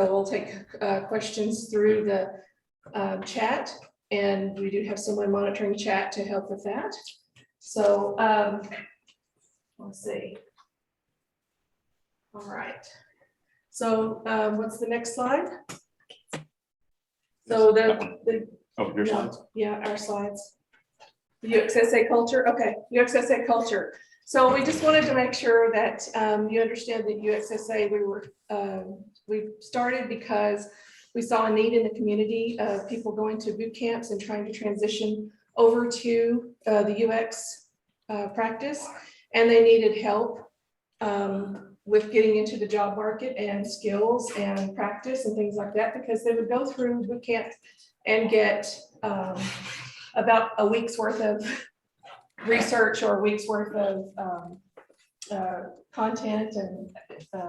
So we'll take questions through the chat, and we do have someone monitoring chat to help with that. So let's see. All right. So what's the next slide? So the your slides. Yeah, our slides. Uxsa Culture. Okay, Uxsa Culture. So we just wanted to make sure that you understand that Uxsa, we started because we saw a need in the community of people going to boot camps and trying to transition over to the UX practice, and they needed help with getting into the job market and skills and practice and things like that, because they would go through boot camp and get about a week's worth of research or a week's worth of content and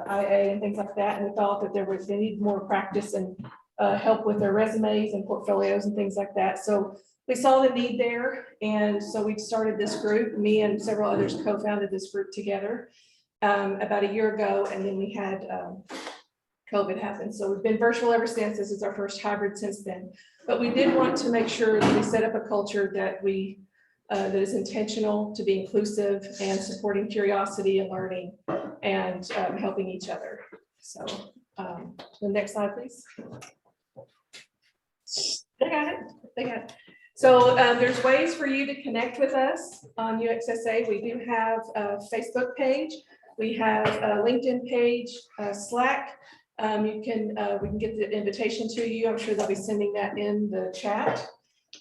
IA and things like that. And we thought that they need more practice and help with their resumes and portfolios and things like that. So we saw the need there. And so we started this group. Me and several others co-founded this group together about a year ago. And then we had COVID happen. So we've been virtual ever since. This is our first hybrid since then. But we did want to make sure that we set up a culture that that is intentional, to be inclusive and supporting curiosity and learning and helping each other. So the next slide, please. They got it. So there's ways for you to connect with us on UXSA. We do have a Facebook page. We have a LinkedIn page, Slack. We can get the invitation to you. I'm sure they'll be sending that in the chat.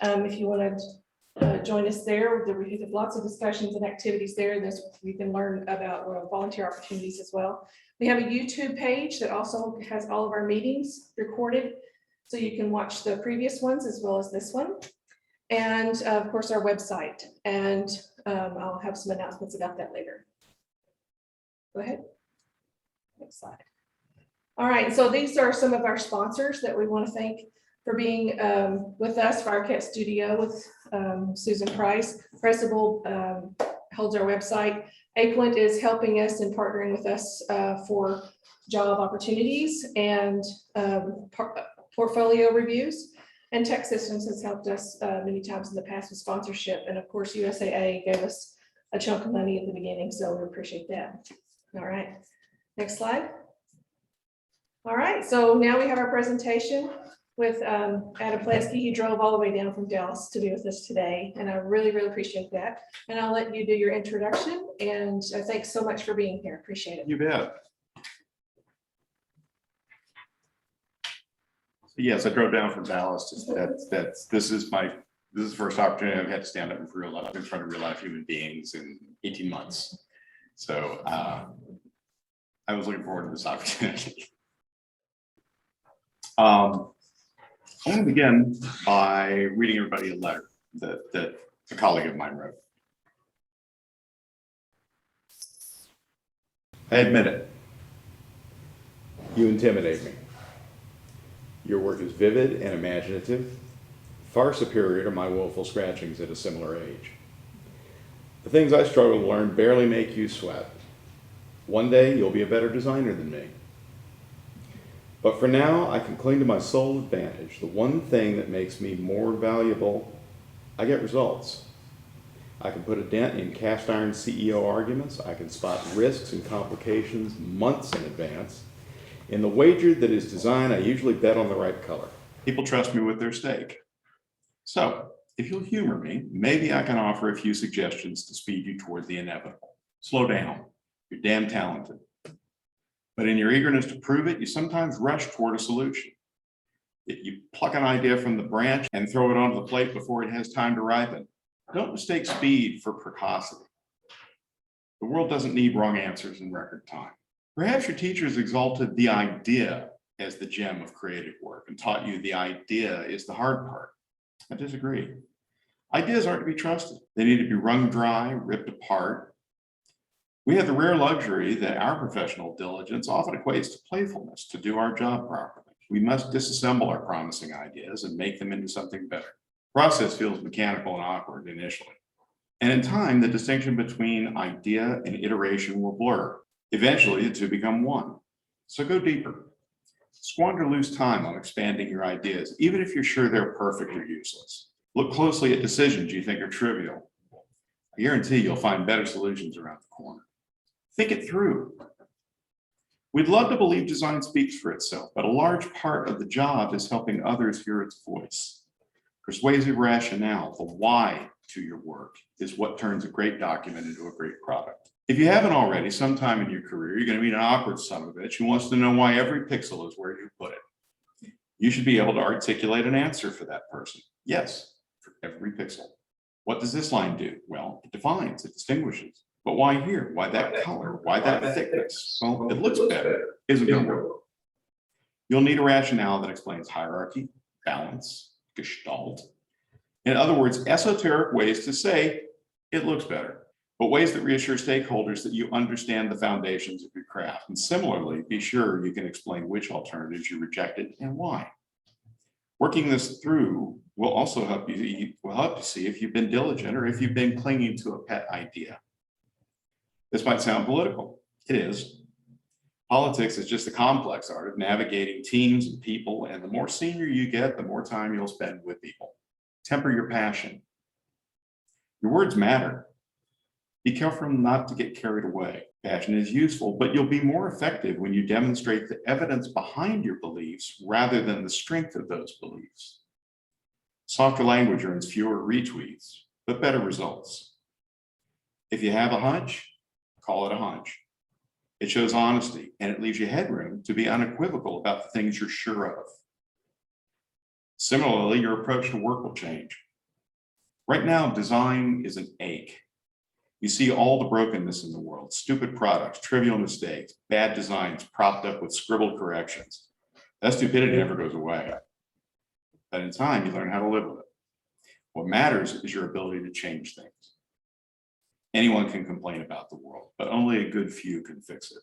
If you want to join us there, we have lots of discussions and activities there. We can learn about volunteer opportunities as well. We have a YouTube page that also has all of our meetings recorded, so you can watch the previous ones as well as this one. And of course, our website. And I'll have some announcements about that later. Go ahead. Next slide. All right, so these are some of our sponsors that we want to thank for being with us. Firecat Studio with Susan Price. Pressable holds our website. Aquent is helping us and partnering with us for job opportunities and portfolio reviews. And Tech Systems has helped us many times in the past with sponsorship. And of course, USAA gave us a chunk of money at the beginning, so we appreciate that. All right, next slide. All right, so now we have our presentation with Adam Polansky. He drove all the way down from Dallas to be with us today, and I really, really appreciate that. And I'll let you do your introduction, and thanks so much for being here. Appreciate it. You bet. Yes, I drove down from Dallas. This is the first opportunity I've had to stand up in real life in front of real life human beings in 18 months. So I was looking forward to this opportunity. I'm going to begin by reading everybody a letter that a colleague of mine wrote. I admit it. You intimidate me. Your work is vivid and imaginative, far superior to my woeful scratchings at a similar age. The things I struggle to learn barely make you sweat. One day you'll be a better designer than me. But for now, I can cling to my sole advantage, the one thing that makes me more valuable. I get results. I can put a dent in cast iron CEO arguments. I can spot risks and complications months in advance. In the wager that is design, I usually bet on the right color. People trust me with their stake. So, if you'll humor me, maybe I can offer a few suggestions to speed you toward the inevitable. Slow down. You're damn talented. But in your eagerness to prove it, you sometimes rush toward a solution. You pluck an idea from the branch and throw it onto the plate before it has time to ripen. Don't mistake speed for precocity. The world doesn't need wrong answers in record time. Perhaps your teachers exalted the idea as the gem of creative work and taught you the idea is the hard part. I disagree. Ideas aren't to be trusted. They need to be wrung dry, ripped apart. We have the rare luxury that our professional diligence often equates to playfulness to do our job properly. We must disassemble our promising ideas and make them into something better. The process feels mechanical and awkward initially. And in time, the distinction between idea and iteration will blur. Eventually, the two become one. So go deeper. Squander loose time on expanding your ideas, even if you're sure they're perfect or useless. Look closely at decisions you think are trivial. I guarantee you'll find better solutions around the corner. Think it through. We'd love to believe design speaks for itself, but a large part of the job is helping others hear its voice. Persuasive rationale, the why to your work, is what turns a great document into a great product. If you haven't already, sometime in your career, you're going to meet an awkward son of a bitch who wants to know why every pixel is where you put it. You should be able to articulate an answer for that person. Yes, for every pixel. What does this line do? Well, it defines, it distinguishes. But why here? Why that color? Why that thickness? Well, it looks better. Isn't going to work. You'll need a rationale that explains hierarchy, balance, gestalt. In other words, esoteric ways to say it looks better, but ways that reassure stakeholders that you understand the foundations of your craft. And similarly, be sure you can explain which alternatives you rejected and why. Working this through will also help you see if you've been diligent or if you've been clinging to a pet idea. This might sound political. It is. Politics is just the complex art of navigating teams and people, and the more senior you get, the more time you'll spend with people. Temper your passion. Your words matter. Be careful not to get carried away. Passion is useful, but you'll be more effective when you demonstrate the evidence behind your beliefs rather than the strength of those beliefs. Softer language earns fewer retweets, but better results. If you have a hunch, call it a hunch. It shows honesty, and it leaves you headroom to be unequivocal about the things you're sure of. Similarly, your approach to work will change. Right now, design is an ache. You see all the brokenness in the world, stupid products, trivial mistakes, bad designs propped up with scribbled corrections. That stupidity never goes away. But in time, you learn how to live with it. What matters is your ability to change things. Anyone can complain about the world, but only a good few can fix it.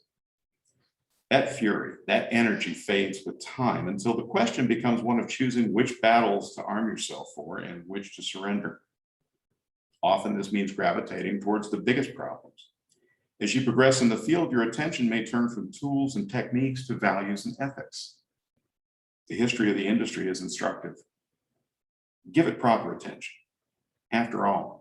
That fury, that energy fades with time until the question becomes one of choosing which battles to arm yourself for and which to surrender. Often this means gravitating towards the biggest problems. As you progress in the field, your attention may turn from tools and techniques to values and ethics. The history of the industry is instructive. Give it proper attention. After all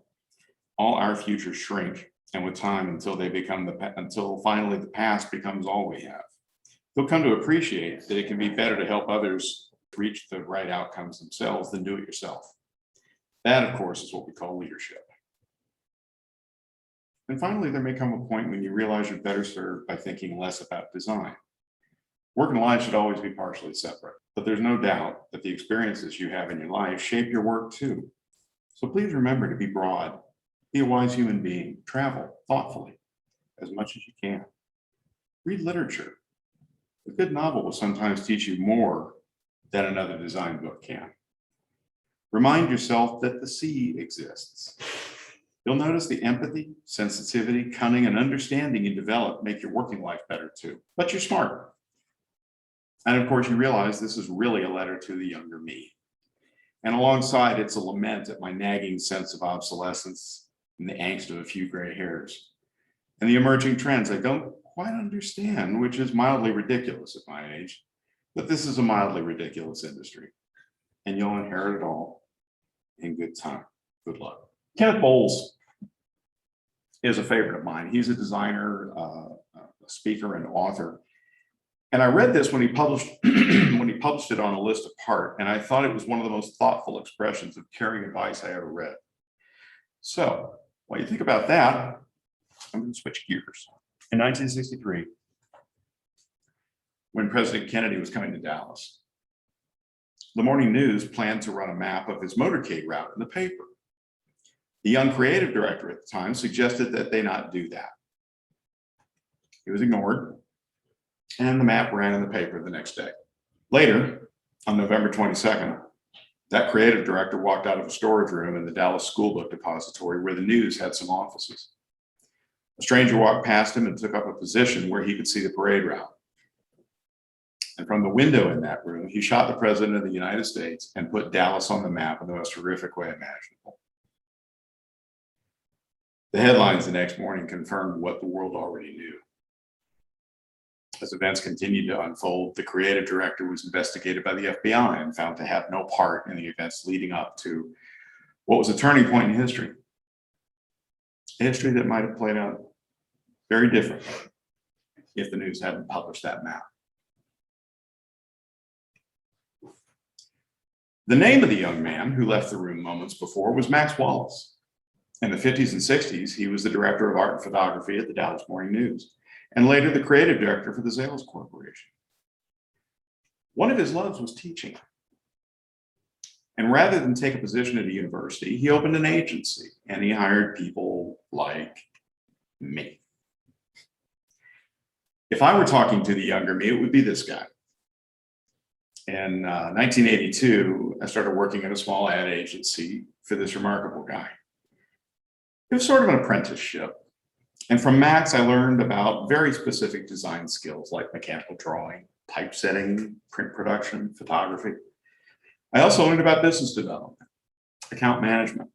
our futures shrink, and with time until finally the past becomes all we have. You'll come to appreciate that it can be better to help others reach the right outcomes themselves than do it yourself. That, of course, is what we call leadership. And finally, there may come a point when you realize you're better served by thinking less about design. Work and life should always be partially separate, but there's no doubt that the experiences you have in your life shape your work too. So please remember to be broad, be a wise human being, travel thoughtfully as much as you can. Read literature. A good novel will sometimes teach you more than another design book can. Remind yourself that the sea exists. You'll notice the empathy, sensitivity, cunning, and understanding you develop make your working life better too. But you're smart. And of course, you realize this is really a letter to the younger me. And alongside, it's a lament at my nagging sense of obsolescence and the angst of a few gray hairs, and the emerging trends I don't quite understand, which is mildly ridiculous at my age. But this is a mildly ridiculous industry, and you'll inherit it all in good time. Good luck. Kenneth Bowles is a favorite of mine. He's a designer, a speaker, and author. And I read this when he published it on A List Apart, and I thought it was one of the most thoughtful expressions of caring advice I ever read. So, while you think about that, I'm going to switch gears. In 1963, when President Kennedy was coming to Dallas, the Morning News planned to run a map of his motorcade route in the paper. The young creative director at the time suggested that they not do that. He was ignored, and the map ran in the paper the next day. Later, on November 22nd, that creative director walked out of a storage room in the Dallas School Book Depository where the News had some offices. A stranger walked past him and took up a position where he could see the parade route. And from the window in that room, he shot the President of the United States and put Dallas on the map in the most horrific way imaginable. The headlines the next morning confirmed what the world already knew. As events continued to unfold, the creative director was investigated by the FBI and found to have no part in the events leading up to what was a turning point in history. A history that might have played out very differently if the news hadn't published that map. The name of the young man who left the room moments before was Max Wallace. In the 50s and 60s, he was the director of art and photography at the Dallas Morning News, and later the creative director for the Zales Corporation. One of his loves was teaching. And rather than take a position at a university, he opened an agency and he hired people like me. If I were talking to the younger me, it would be this guy. In 1982, I started working at a small ad agency for this remarkable guy. It was sort of an apprenticeship. And from Max, I learned about very specific design skills like mechanical drawing, typesetting, print production, photography. I also learned about business development, account management,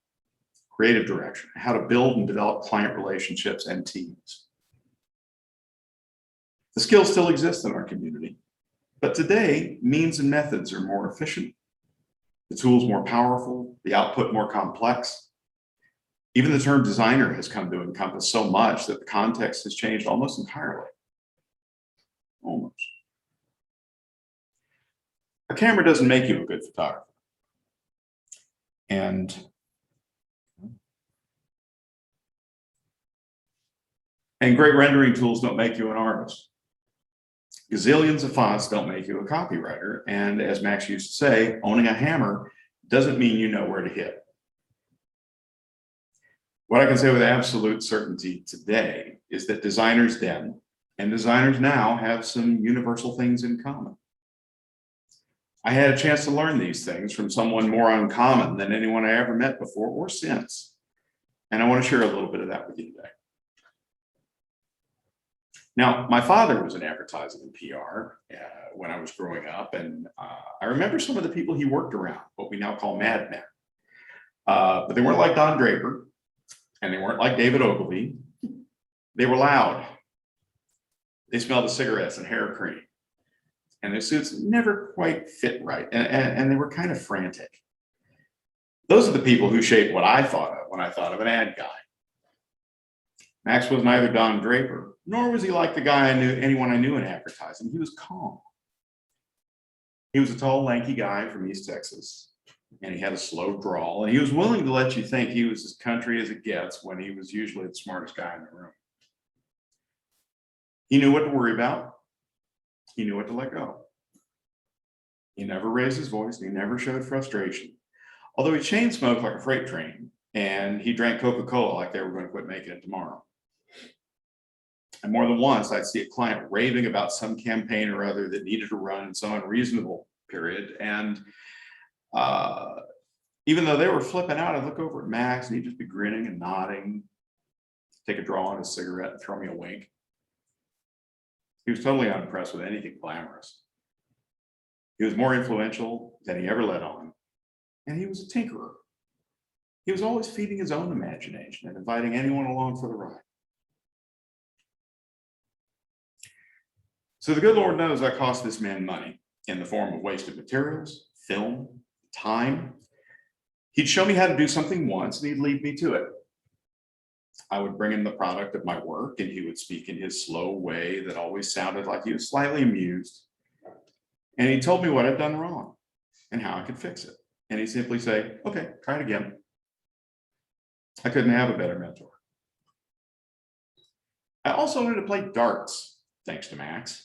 creative direction, how to build and develop client relationships and teams. The skills still exist in our community, but today, means and methods are more efficient, the tools more powerful, the output more complex. Even the term designer has come to encompass so much that the context has changed almost entirely. Almost. A camera doesn't make you a good photographer. And great rendering tools don't make you an artist. Gazillions of fonts don't make you a copywriter. And as Max used to say, owning a hammer doesn't mean you know where to hit. What I can say with absolute certainty today is that designers then and designers now have some universal things in common. I had a chance to learn these things from someone more uncommon than anyone I ever met before or since. And I want to share a little bit of that with you today. Now, my father was in advertising and PR when I was growing up, and I remember some of the people he worked around, what we now call madmen. But they weren't like Don Draper, and they weren't like David Ogilvy. They were loud. They smelled of cigarettes and hair cream, and their suits never quite fit right, and they were kind of frantic. Those are the people who shaped what I thought of when I thought of an ad guy. Max was neither Don Draper, nor was he like the guy anyone I knew in advertising. He was calm. He was a tall, lanky guy from East Texas, and he had a slow drawl, and he was willing to let you think he was as country as it gets when he was usually the smartest guy in the room. He knew what to worry about. He knew what to let go. He never raised his voice, and he never showed frustration. Although he chain smoked like a freight train, and he drank Coca-Cola like they were going to quit making it tomorrow. And more than once, I'd see a client raving about some campaign or other that needed to run in some unreasonable period. And even though they were flipping out, I'd look over at Max and he'd just be grinning and nodding, take a draw on his cigarette and throw me a wink. He was totally unimpressed with anything glamorous. He was more influential than he ever let on. And he was a tinkerer. He was always feeding his own imagination and inviting anyone along for the ride. So the good Lord knows I cost this man money in the form of wasted materials, film, time. He'd show me how to do something once and he'd lead me to it. I would bring him the product of my work and he would speak in his slow way that always sounded like he was slightly amused. And he told me what I'd done wrong and how I could fix it. And he'd simply say, okay, try it again. I couldn't have a better mentor. I also learned to play darts, thanks to Max.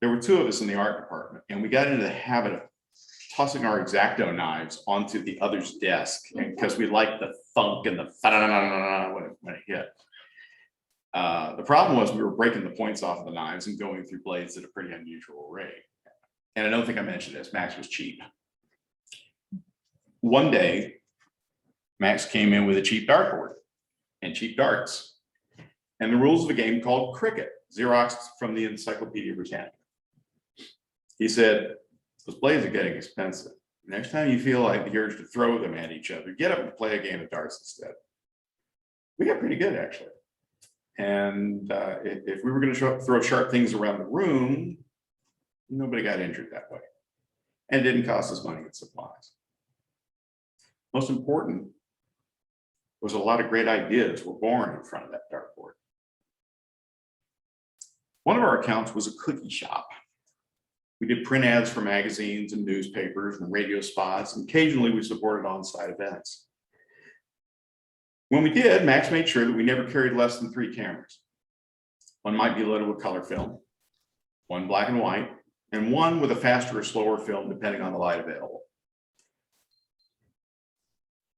There were two of us in the art department, and we got into the habit of tossing our X-Acto knives onto the other's desk because we liked the thunk and the when it hit. The problem was we were breaking the points off of the knives and going through blades at a pretty unusual rate. And I don't think I mentioned this, Max was cheap. One day, Max came in with a cheap dartboard and cheap darts and the rules of a game called cricket, Xeroxed from the Encyclopedia Britannica. He said, those blades are getting expensive. Next time you feel like the urge to throw them at each other, get up and play a game of darts instead. We got pretty good, actually. And if we were going to throw sharp things around the room, nobody got injured that way. And it didn't cost us money in supplies. Most important was a lot of great ideas were born in front of that dartboard. One of our accounts was a cookie shop. We did print ads for magazines and newspapers and radio spots, and occasionally we supported on-site events. When we did, Max made sure that we never carried less than 3 cameras. One might be loaded with color film, one black and white, and one with a faster or slower film depending on the light available.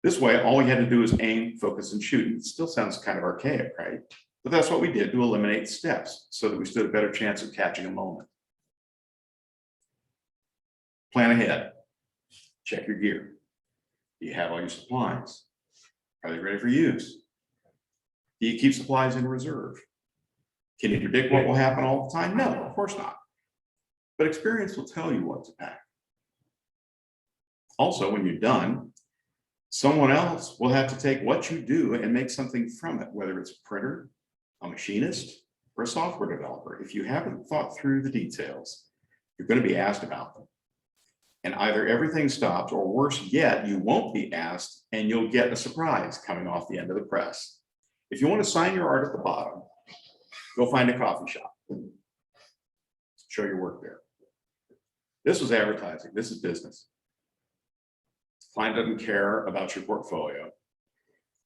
This way, all we had to do is aim, focus, and shoot. It still sounds kind of archaic, right? But that's what we did to eliminate steps so that we stood a better chance of catching a moment. Plan ahead. Check your gear. Do you have all your supplies? Are they ready for use? Do you keep supplies in reserve? Can you predict what will happen all the time? No, of course not. But experience will tell you what to pack. Also, when you're done, someone else will have to take what you do and make something from it, whether it's a printer, a machinist, or a software developer. If you haven't thought through the details, you're going to be asked about them. And either everything stops, or worse yet, you won't be asked and you'll get a surprise coming off the end of the press. If you want to sign your art at the bottom, go find a coffee shop. Show your work there. This was advertising. This is business. Client doesn't care about your portfolio.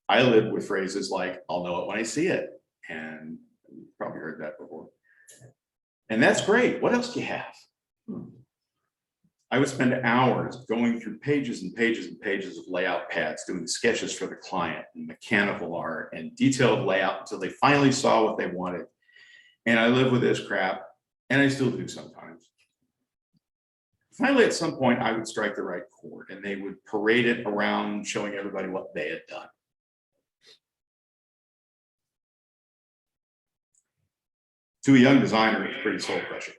I live with phrases like, I'll know it when I see it. And you've probably heard that before. And that's great. What else do you have? I would spend hours going through pages and pages and pages of layout pads, doing sketches for the client and mechanical art and detailed layout until they finally saw what they wanted. And I live with this crap, and I still do sometimes. Finally, at some point, I would strike the right chord and they would parade it around, showing everybody what they had done. To a young designer, it's pretty soul crushing.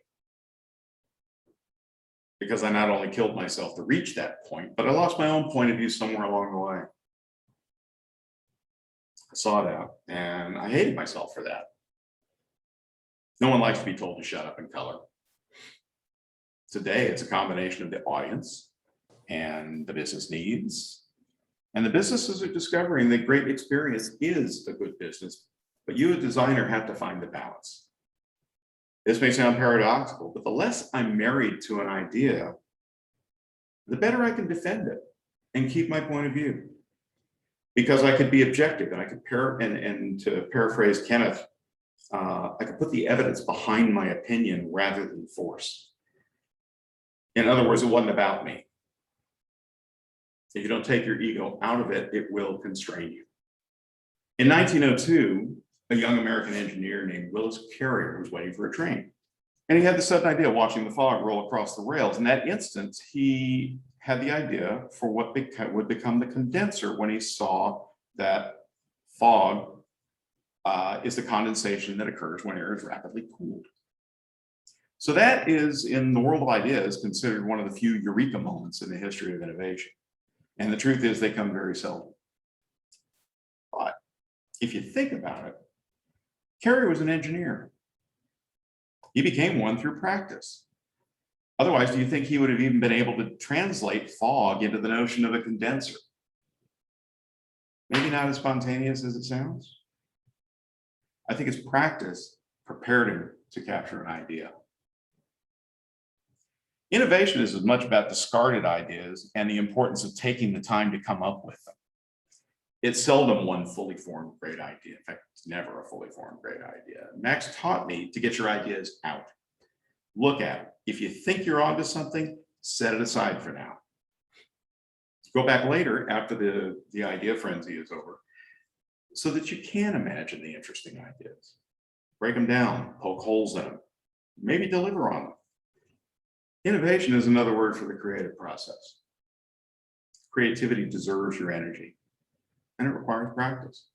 Because I not only killed myself to reach that point, but I lost my own point of view somewhere along the way. I saw that and I hated myself for that. No one likes to be told to shut up and color. Today, it's a combination of the audience and the business needs. And the businesses are discovering that great experience is a good business, but you, a designer, have to find the balance. This may sound paradoxical, but the less I'm married to an idea, the better I can defend it and keep my point of view. Because I could be objective and I could and to paraphrase Kenneth, I could put the evidence behind my opinion rather than force. In other words, it wasn't about me. If you don't take your ego out of it, it will constrain you. In 1902, a young American engineer named Wallace was waiting for a train. And he had the sudden idea of watching the fog roll across the rails. In that instant, he had the idea for what would become the condenser when he saw that fog is the condensation that occurs when air is rapidly cooled. So that is, in the world of ideas, considered one of the few eureka moments in the history of innovation. And the truth is they come very seldom. But if you think about it, Carrier was an engineer. He became one through practice. Otherwise, do you think he would have even been able to translate fog into the notion of a condenser? Maybe not as spontaneous as it sounds. I think his practice prepared him to capture an idea. Innovation is as much about discarded ideas and the importance of taking the time to come up with them. It's seldom one fully formed great idea. In fact, it's never a fully formed great idea. Max taught me to get your ideas out. Look at it. If you think you're onto something, set it aside for now. Go back later after the idea frenzy is over so that you can imagine the interesting ideas. Break them down, poke holes in them, maybe deliver on them. Innovation is another word for the creative process. Creativity deserves your energy, and it requires practice.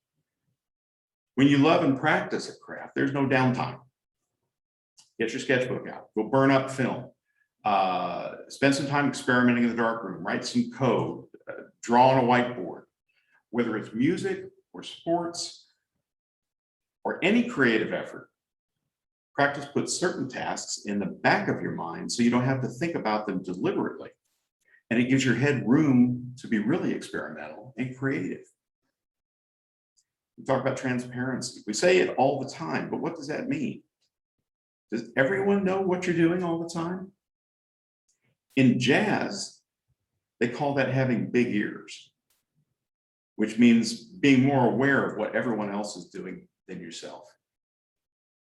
When you love and practice a craft, there's no downtime. Get your sketchbook out, go burn up film, spend some time experimenting in the darkroom, write some code, draw on a whiteboard, whether it's music or sports or any creative effort, practice puts certain tasks in the back of your mind so you don't have to think about them deliberately. And it gives your head room to be really experimental and creative. We talk about transparency. We say it all the time, but what does that mean? Does everyone know what you're doing all the time? In jazz, they call that having big ears, which means being more aware of what everyone else is doing than yourself.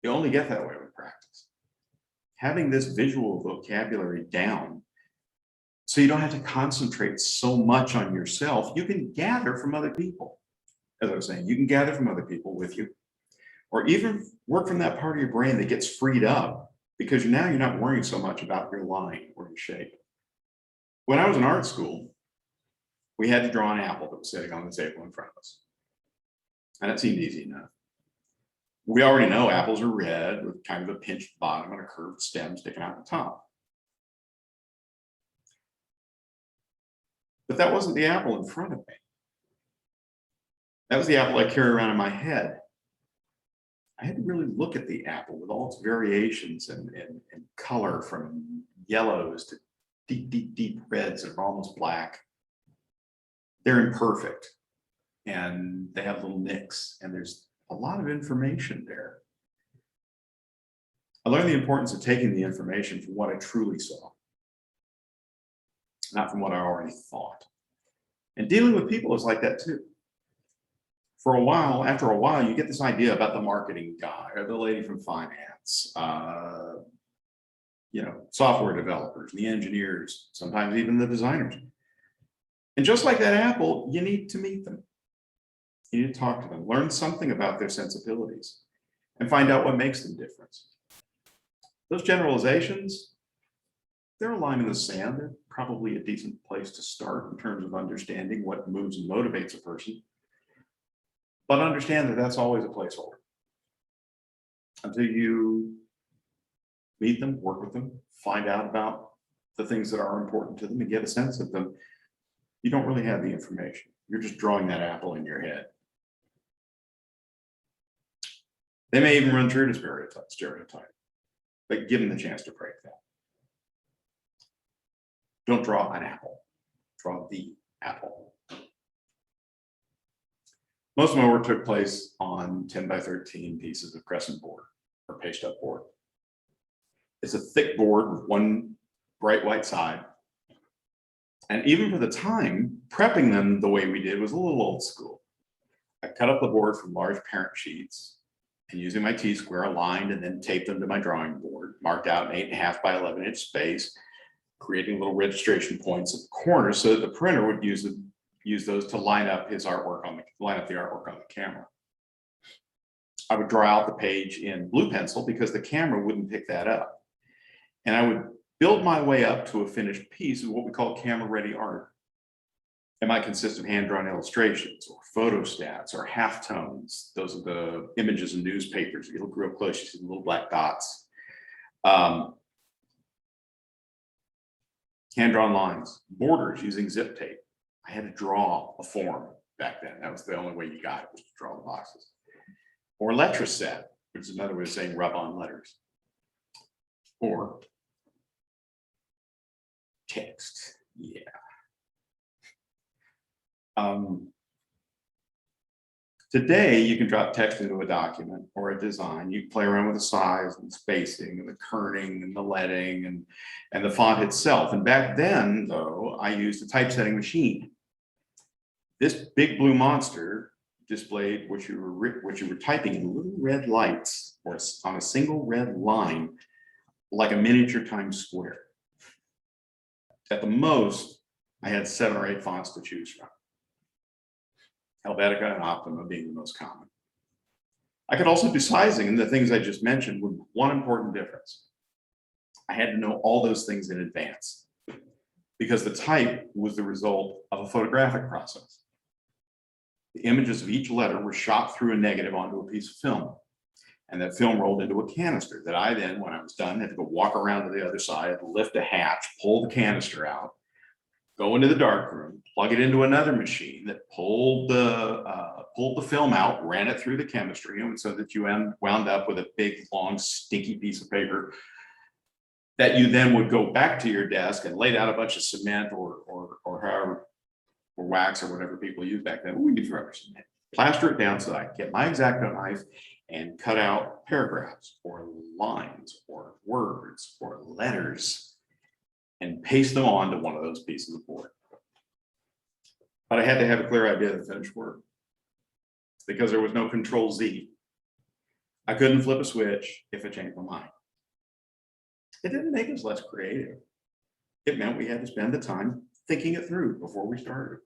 You only get that way with practice. Having this visual vocabulary down so you don't have to concentrate so much on yourself, you can gather from other people. As I was saying, you can gather from other people with you, or even work from that part of your brain that gets freed up because now you're not worrying so much about your line or your shape. When I was in art school, we had to draw an apple that was sitting on the table in front of us. And it seemed easy enough. We already know apples are red with kind of a pinched bottom and a curved stem sticking out the top. But that wasn't the apple in front of me. That was the apple I carry around in my head. I had to really look at the apple with all its variations and color, from yellows to deep, deep, deep reds that are almost black. They're imperfect and they have little nicks, and there's a lot of information there. I learned the importance of taking the information from what I truly saw, not from what I already thought. And dealing with people is like that too. For a while, after a while, you get this idea about the marketing guy or the lady from finance, software developers, the engineers, sometimes even the designers. And just like that apple, you need to meet them. You need to talk to them, learn something about their sensibilities, and find out what makes them different. Those generalizations, they're a line in the sand. They're probably a decent place to start in terms of understanding what moves and motivates a person. But understand that that's always a placeholder. Until you meet them, work with them, find out about the things that are important to them and get a sense of them, you don't really have the information. You're just drawing that apple in your head. They may even run true to stereotype, but give them the chance to break that. Don't draw an apple, draw the apple. Most of my work took place on 10 by 13 pieces of crescent board or paste up board. It's a thick board with one bright white side. And even for the time, prepping them the way we did was a little old school. I cut up the board from large parent sheets and using my T-square aligned and then taped them to my drawing board, marked out an 8.5 by 11-inch space, creating little registration points at the corners so that the printer would use those to line up the artwork on the camera. I would draw out the page in blue pencil because the camera wouldn't pick that up. And I would build my way up to a finished piece of what we call camera-ready art. It might consist of hand-drawn illustrations or photostats or halftones. Those are the images in newspapers. If you look real close, you see the little black dots. Hand-drawn lines, borders using zip tape. I had to draw a form back then. That was the only way you got it, was to draw the boxes. Or letter set, which is another way of saying rub on letters. Or text, yeah. Today, you can drop text into a document or a design. You can play around with the size and spacing and the kerning and the leading and the font itself. And back then, though, I used a typesetting machine. This big blue monster displayed what you were typing in little red lights or on a single red line, like a miniature Times Square. At the most, I had 7 or 8 fonts to choose from. Helvetica and Optima being the most common. I could also do sizing, and the things I just mentioned with one important difference. I had to know all those things in advance because the type was the result of a photographic process. The images of each letter were shot through a negative onto a piece of film, and that film rolled into a canister that I then, when I was done, had to go walk around to the other side, lift a hatch, pull the canister out, go into the darkroom, plug it into another machine that pulled the pulled the film out, ran it through the chemistry, and so that you wound up with a big, long, stinky piece of paper that you then would go back to your desk and lay down a bunch of cement or however, or wax or whatever people used back then. We use rubber cement. Plaster it down so I can get my X-Acto knife and cut out paragraphs or lines or words or letters and paste them onto one of those pieces of board. But I had to have a clear idea of the finished work because there was no Control Z. I couldn't flip a switch if it changed my mind. It didn't make us less creative. It meant we had to spend the time thinking it through before we started.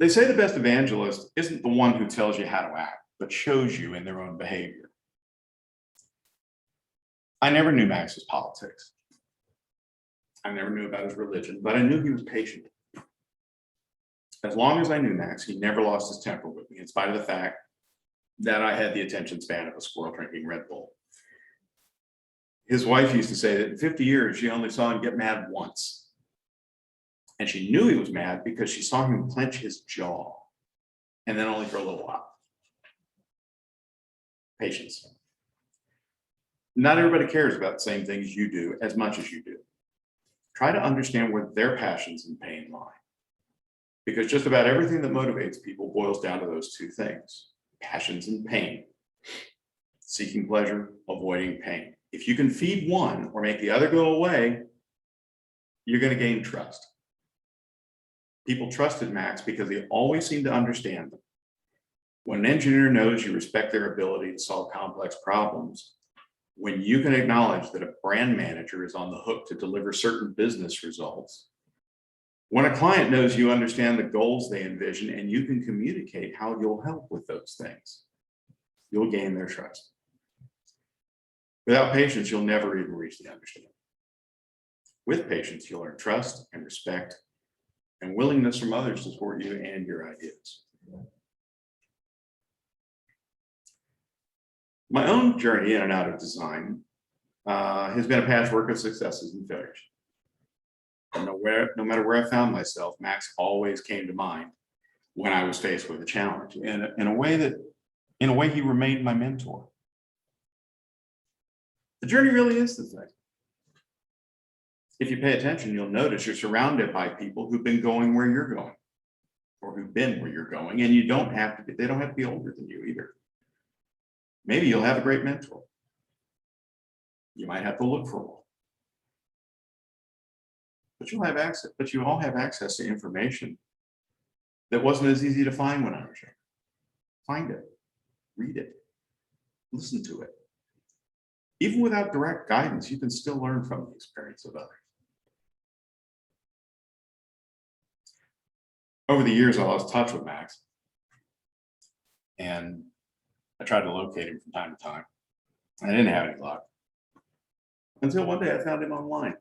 They say the best evangelist isn't the one who tells you how to act, but shows you in their own behavior. I never knew Max's politics. I never knew about his religion, but I knew he was patient. As long as I knew Max, he never lost his temper with me, in spite of the fact that I had the attention span of a squirrel drinking Red Bull. His wife used to say that in 50 years, she only saw him get mad once. And she knew he was mad because she saw him clench his jaw, and then only for a little while. Patience. Not everybody cares about the same things you do as much as you do. Try to understand where their passions and pain lie. Because just about everything that motivates people boils down to those two things: passions and pain. Seeking pleasure, avoiding pain. If you can feed one or make the other go away, you're going to gain trust. People trusted Max because he always seemed to understand them. When an engineer knows you respect their ability to solve complex problems, when you can acknowledge that a brand manager is on the hook to deliver certain business results, when a client knows you understand the goals they envision and you can communicate how you'll help with those things, you'll gain their trust. Without patience, you'll never even reach the understanding. With patience, you'll earn trust and respect and willingness from others to support you and your ideas. My own journey in and out of design has been a patchwork of successes and failures. And no matter where I found myself, Max always came to mind when I was faced with a challenge. And in a way, he remained my mentor. The journey really is the thing. If you pay attention, you'll notice you're surrounded by people who've been going where you're going, or who've been where you're going, and they don't have to be older than you either. Maybe you'll have a great mentor. You might have to look for one. But you all have access to information that wasn't as easy to find when I was young. Find it, read it, listen to it. Even without direct guidance, you can still learn from the experience of others. Over the years, I lost touch with Max, and I tried to locate him from time to time. I didn't have any luck until one day I found him online.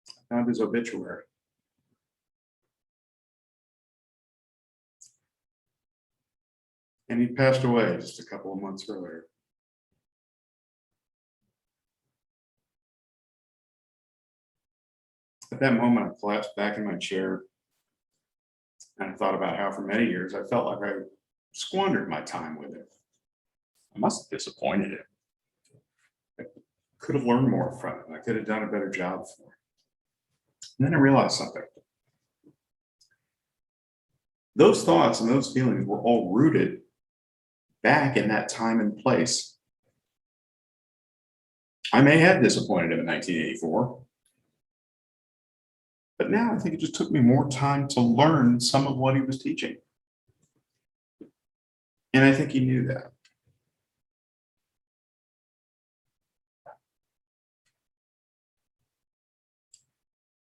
I found his obituary. And he passed away just a couple of months earlier. At that moment, I collapsed back in my chair and I thought about how for many years I felt like I squandered my time with him. I must have disappointed him. I could have learned more from him. I could have done a better job for him. And then I realized something. Those thoughts and those feelings were all rooted back in that time and place. I may have disappointed him in 1984. But now I think it just took me more time to learn some of what he was teaching. And I think he knew that.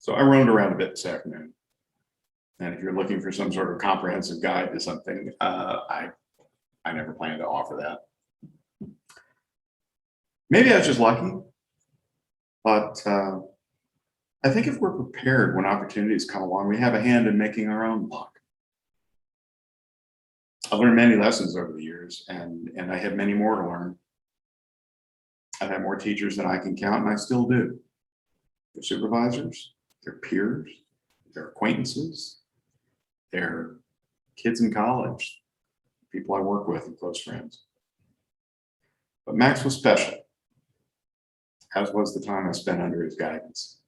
So I roamed around a bit this afternoon. And if you're looking for some sort of comprehensive guide to something, I never planned to offer that. Maybe I was just lucky, but I think if we're prepared when opportunities come along, we have a hand in making our own luck. I've learned many lessons over the years, and I have many more to learn. I've had more teachers than I can count, and I still do. They're supervisors, their peers, their acquaintances, their kids in college, people I work with and close friends. But Max was special, as was the time I spent under his guidance.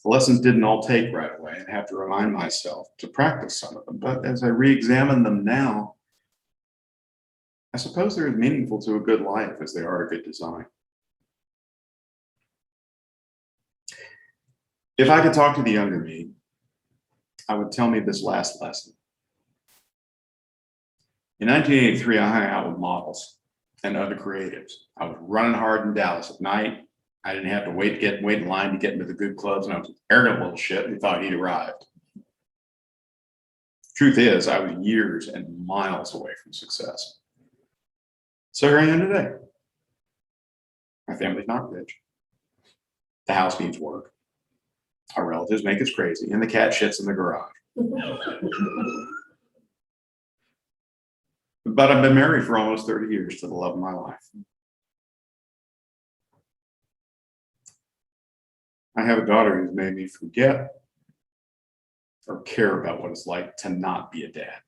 The lessons didn't all take right away, and I have to remind myself to practice some of them. But as I re-examine them now, I suppose they're as meaningful to a good life as they are to good design. If I could talk to the younger me, I would tell me this last lesson. In 1983, I hung out with models and other creatives. I was running hard in Dallas at night. I didn't have to wait in line to get into the good clubs, and I was an arrogant little shit who thought he'd arrived. Truth is, I was years and miles away from success. So here I am today. My family's not rich. The house needs work. Our relatives make us crazy, and the cat shits in the garage. But I've been married for almost 30 years to the love of my life. I have a daughter who's made me forget or care about what it's like to not be a dad.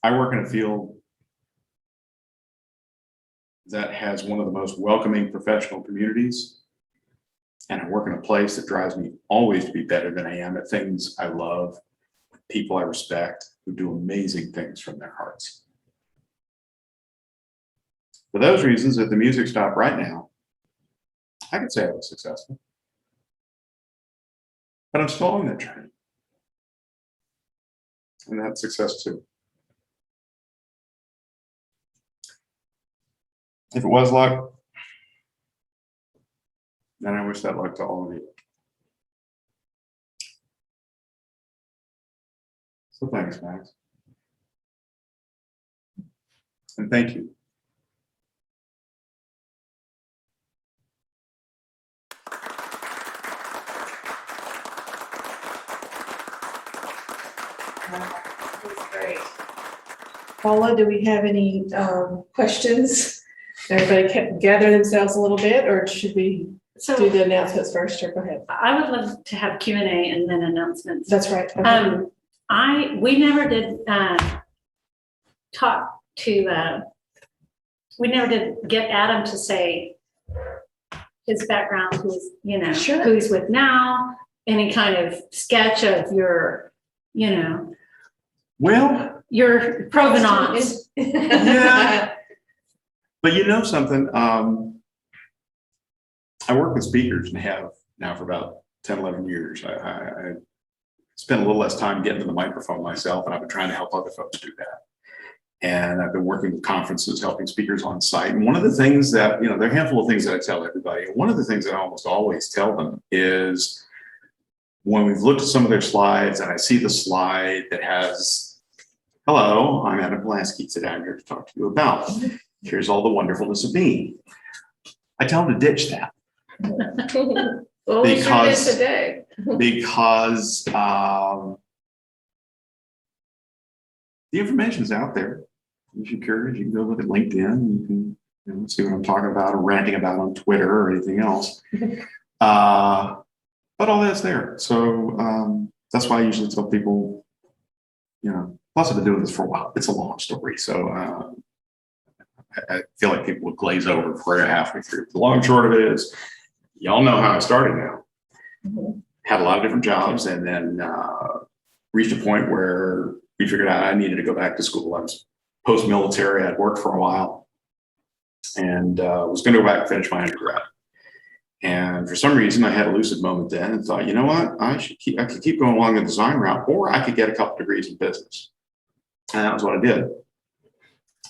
I work in a field that has one of the most welcoming professional communities. And I work in a place that drives me always to be better than I am at things I love, people I respect, who do amazing things from their hearts. For those reasons, if the music stopped right now, I could say I was successful. But I'm still on that journey. And that's success too. If it was luck, then I wish that luck to all of you. So thanks, Max. And thank you. That was great. Paula, do we have any questions? Everybody can gather themselves a little bit, or should we do So the announcements first? Or go ahead. I would love to have Q&A and then announcements. That's right. Okay. We never did talk to, we never did get Adam to say his background, who's, Sure. who he's with now, any kind of sketch of your, Well, your provenance. Yeah. But you know something, I work with speakers and have now for about 10, 11 years. I spent a little less time getting to the microphone myself, and I've been trying to help other folks do that. And I've been working with conferences, helping speakers on site. And one of the things that, there are a handful of things that I tell everybody. And one of the things that I almost always tell them is when we've looked at some of their slides and I see the slide that has, hello, I'm Adam Polansky. Today I'm here to talk to you about, here's all the wonderfulness of me. I tell them to ditch that. Well, we sure did Because- today. Because the information's out there. If you're curious, you can go look at LinkedIn. You can see what I'm talking about or ranting about on Twitter or anything else. But all that's there. So that's why I usually tell people, plus I've been doing this for a while. It's a long story. So I feel like people would glaze over before halfway through. The long and short of it is, y'all know how I started now. Mhm. Had a lot of different jobs, and then reached a point where we figured out I needed to go back to school. I was post-military. I'd worked for a while and was going to go back and finish my undergrad. And for some reason, I had a lucid moment then and thought, you know what, I could keep going along the design route, or I could get a couple degrees in business. And that was what I did.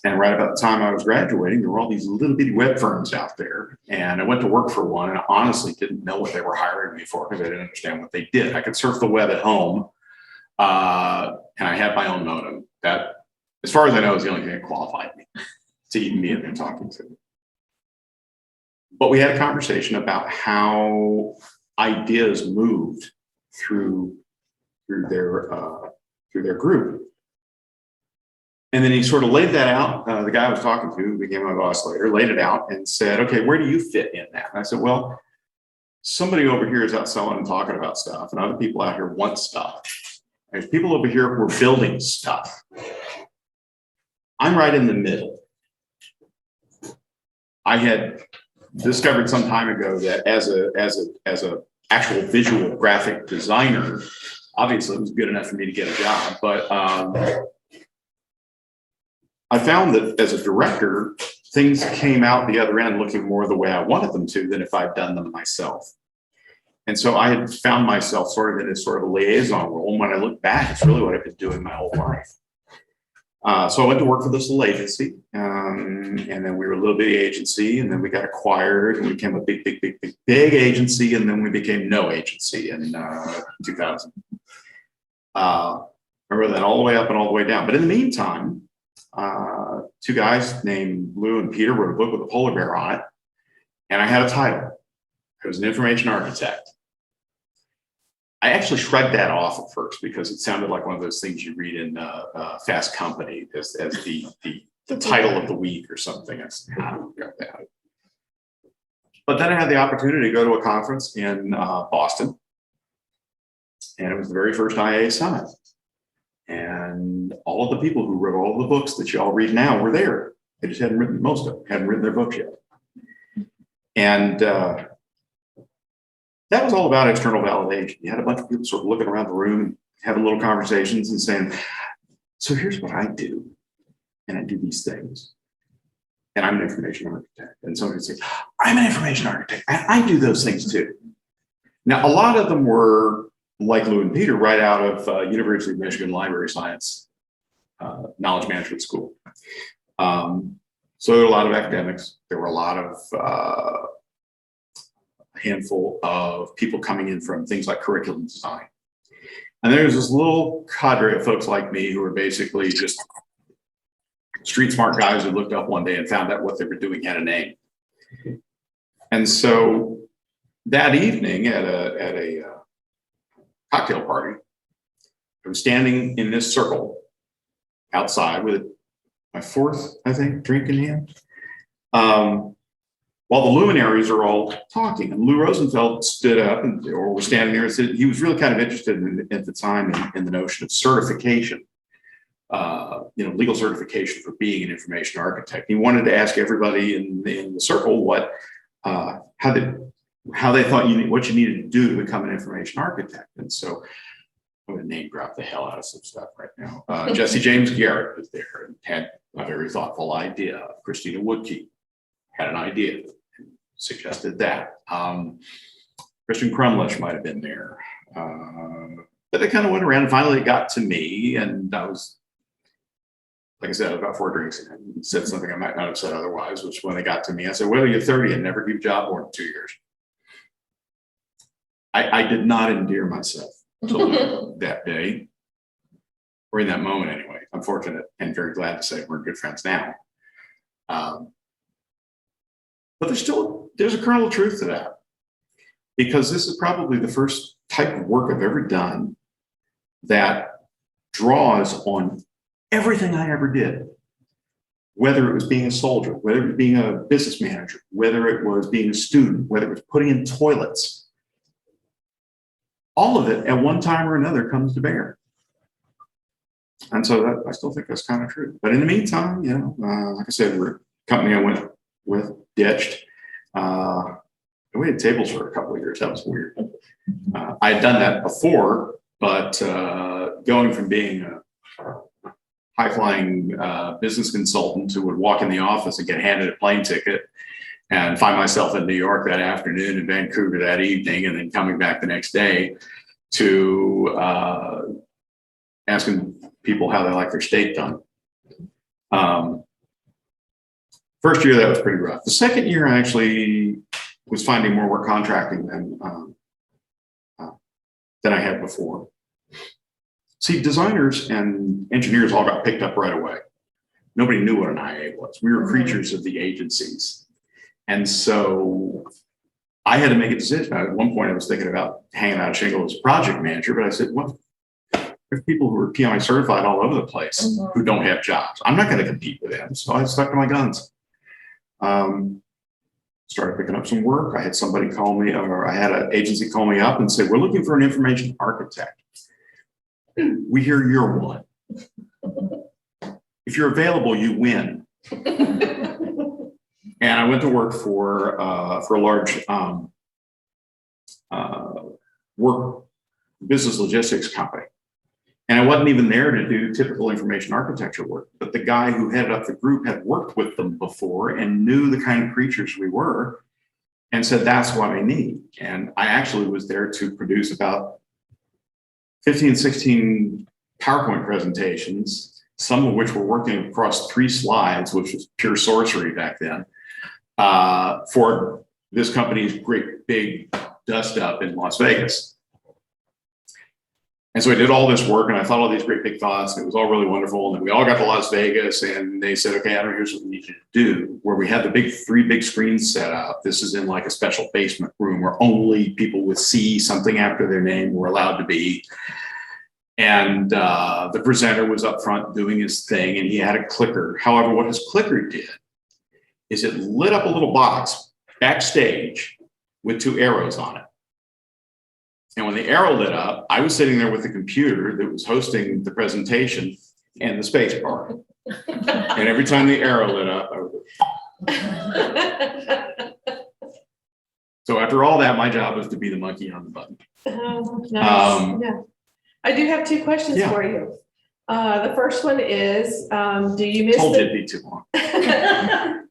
And right about the time I was graduating, there were all these little bitty web firms out there. And I went to work for one, and I honestly didn't know what they were hiring me for because I didn't understand what they did. I could surf the web at home, and I had my own modem. That, as far as I know, is the only thing that qualified me to even be in there talking to. But we had a conversation about how ideas moved through their group. And then he sort of laid that out. The guy I was talking to, who became my boss later, laid it out and said, okay, where do you fit in that? And I said, well, somebody over here is out selling and talking about stuff, and other people out here want stuff. There's people over here who are building stuff. I'm right in the middle. I had discovered some time ago that as a actual visual graphic designer, obviously it was good enough for me to get a job, but I found that as a director, things came out the other end looking more the way I wanted them to than if I'd done them myself. And so I had found myself sort of in this sort of a liaison role. And when I look back, it's really what I've been doing my whole life. So I went to work for this little agency, and then we were a little bitty agency, and then we got acquired and we became a big agency, and then we became no agency in 2000. I wrote that all the way up and all the way down. But in the meantime, two guys named Lou and Peter wrote a book with a polar bear on it, and I had a title. I was an information architect. I actually shrugged that off at first because it sounded like one of those things you read in Fast Company as the title of the week or something. I said, I don't got that. But then I had the opportunity to go to a conference in Boston, and it was the very first IA summit. And all of the people who wrote all of the books that you all read now were there. They just hadn't written, most of them hadn't written their books yet. And that was all about external validation. You had a bunch of people sort of looking around the room, having little conversations and saying, so here's what I do. And I do these things. And I'm an information architect. And somebody would say, I'm an information architect. I do those things too. Now, a lot of them were like Lou and Peter, right out of University of Michigan Library Science Knowledge Management School. So there were a lot of academics. There were a lot of handful of people coming in from things like curriculum design. And there's this little cadre of folks like me who were basically just street smart guys who looked up one day and found out what they were doing had a name. And so that evening at a cocktail party, I was standing in this circle outside with my fourth, I think, drink in hand. While the luminaries are all talking, and Lou Rosenfeld stood up or was standing there and said he was really kind of interested at the time in the notion of certification, legal certification for being an information architect. He wanted to ask everybody in the circle how they thought what you needed to do to become an information architect. And so I'm going to name drop the hell out of some stuff right now. Jesse James Garrett was there and had a very thoughtful idea. Christina Woodkey had an idea. Suggested that. Christian Crumlish might have been there. But they kind of went around and finally it got to me, and I was, like I said, about 4 drinks and said something I might not have said otherwise, which when they got to me, I said, well, you're 30 and never give a job more than 2 years. I did not endear myself to that day, or in that moment anyway. I'm fortunate and very glad to say we're good friends now. But there's a kernel of truth to that, because this is probably the first type of work I've ever done that draws on everything I ever did, whether it was being a soldier, whether it was being a business manager, whether it was being a student, whether it was putting in toilets. All of it at one time or another comes to bear. And so I still think that's kind of true. But in the meantime, like I said, we're a company I went with, ditched. We had tables for a couple of years. That was weird. I had done that before, but going from being a high-flying business consultant who would walk in the office and get handed a plane ticket and find myself in New York that afternoon and Vancouver that evening, and then coming back the next day to asking people how they like their steak done. First year, that was pretty rough. The second year, I actually was finding more work contracting than I had before. See, designers and engineers all got picked up right away. Nobody knew what an IA was. We were creatures of the agencies. And so I had to make a decision. At one point, I was thinking about hanging out a shingle as a project manager, but I said, well, There's people who are PMI certified all over the place who don't have jobs. I'm not going to compete with them. So I stuck to my guns. Started picking up some work. I had somebody call me, or I had an agency call me up and say, we're looking for an information architect. We hear you're one. If you're available, you win. And I went to work for a large work business logistics company. And I wasn't even there to do typical information architecture work, but the guy who headed up the group had worked with them before and knew the kind of creatures we were and said, that's what I need. And I actually was there to produce about 15, 16 PowerPoint presentations, some of which were working across 3 slides, which was pure sorcery back then, for this company's great big dust up in Las Vegas. And so I did all this work and I thought all these great big thoughts and it was all really wonderful. And then we all got to Las Vegas and they said, okay, Adam, here's what we need you to do. Where we had the 3 big screens set up. This is in like a special basement room where only people with C something after their name were allowed to be. And the presenter was up front doing his thing and he had a clicker. However, what his clicker did is it lit up a little box backstage with 2 arrows on it. And when the arrow lit up, I was sitting there with the computer that was hosting the presentation and the space bar. And every time the arrow lit up, I would. So after all that, my job was to be the monkey on the button. Oh, nice. Yeah. I do have 2 questions for you. The first one is, do you miss Told you it'd be too long.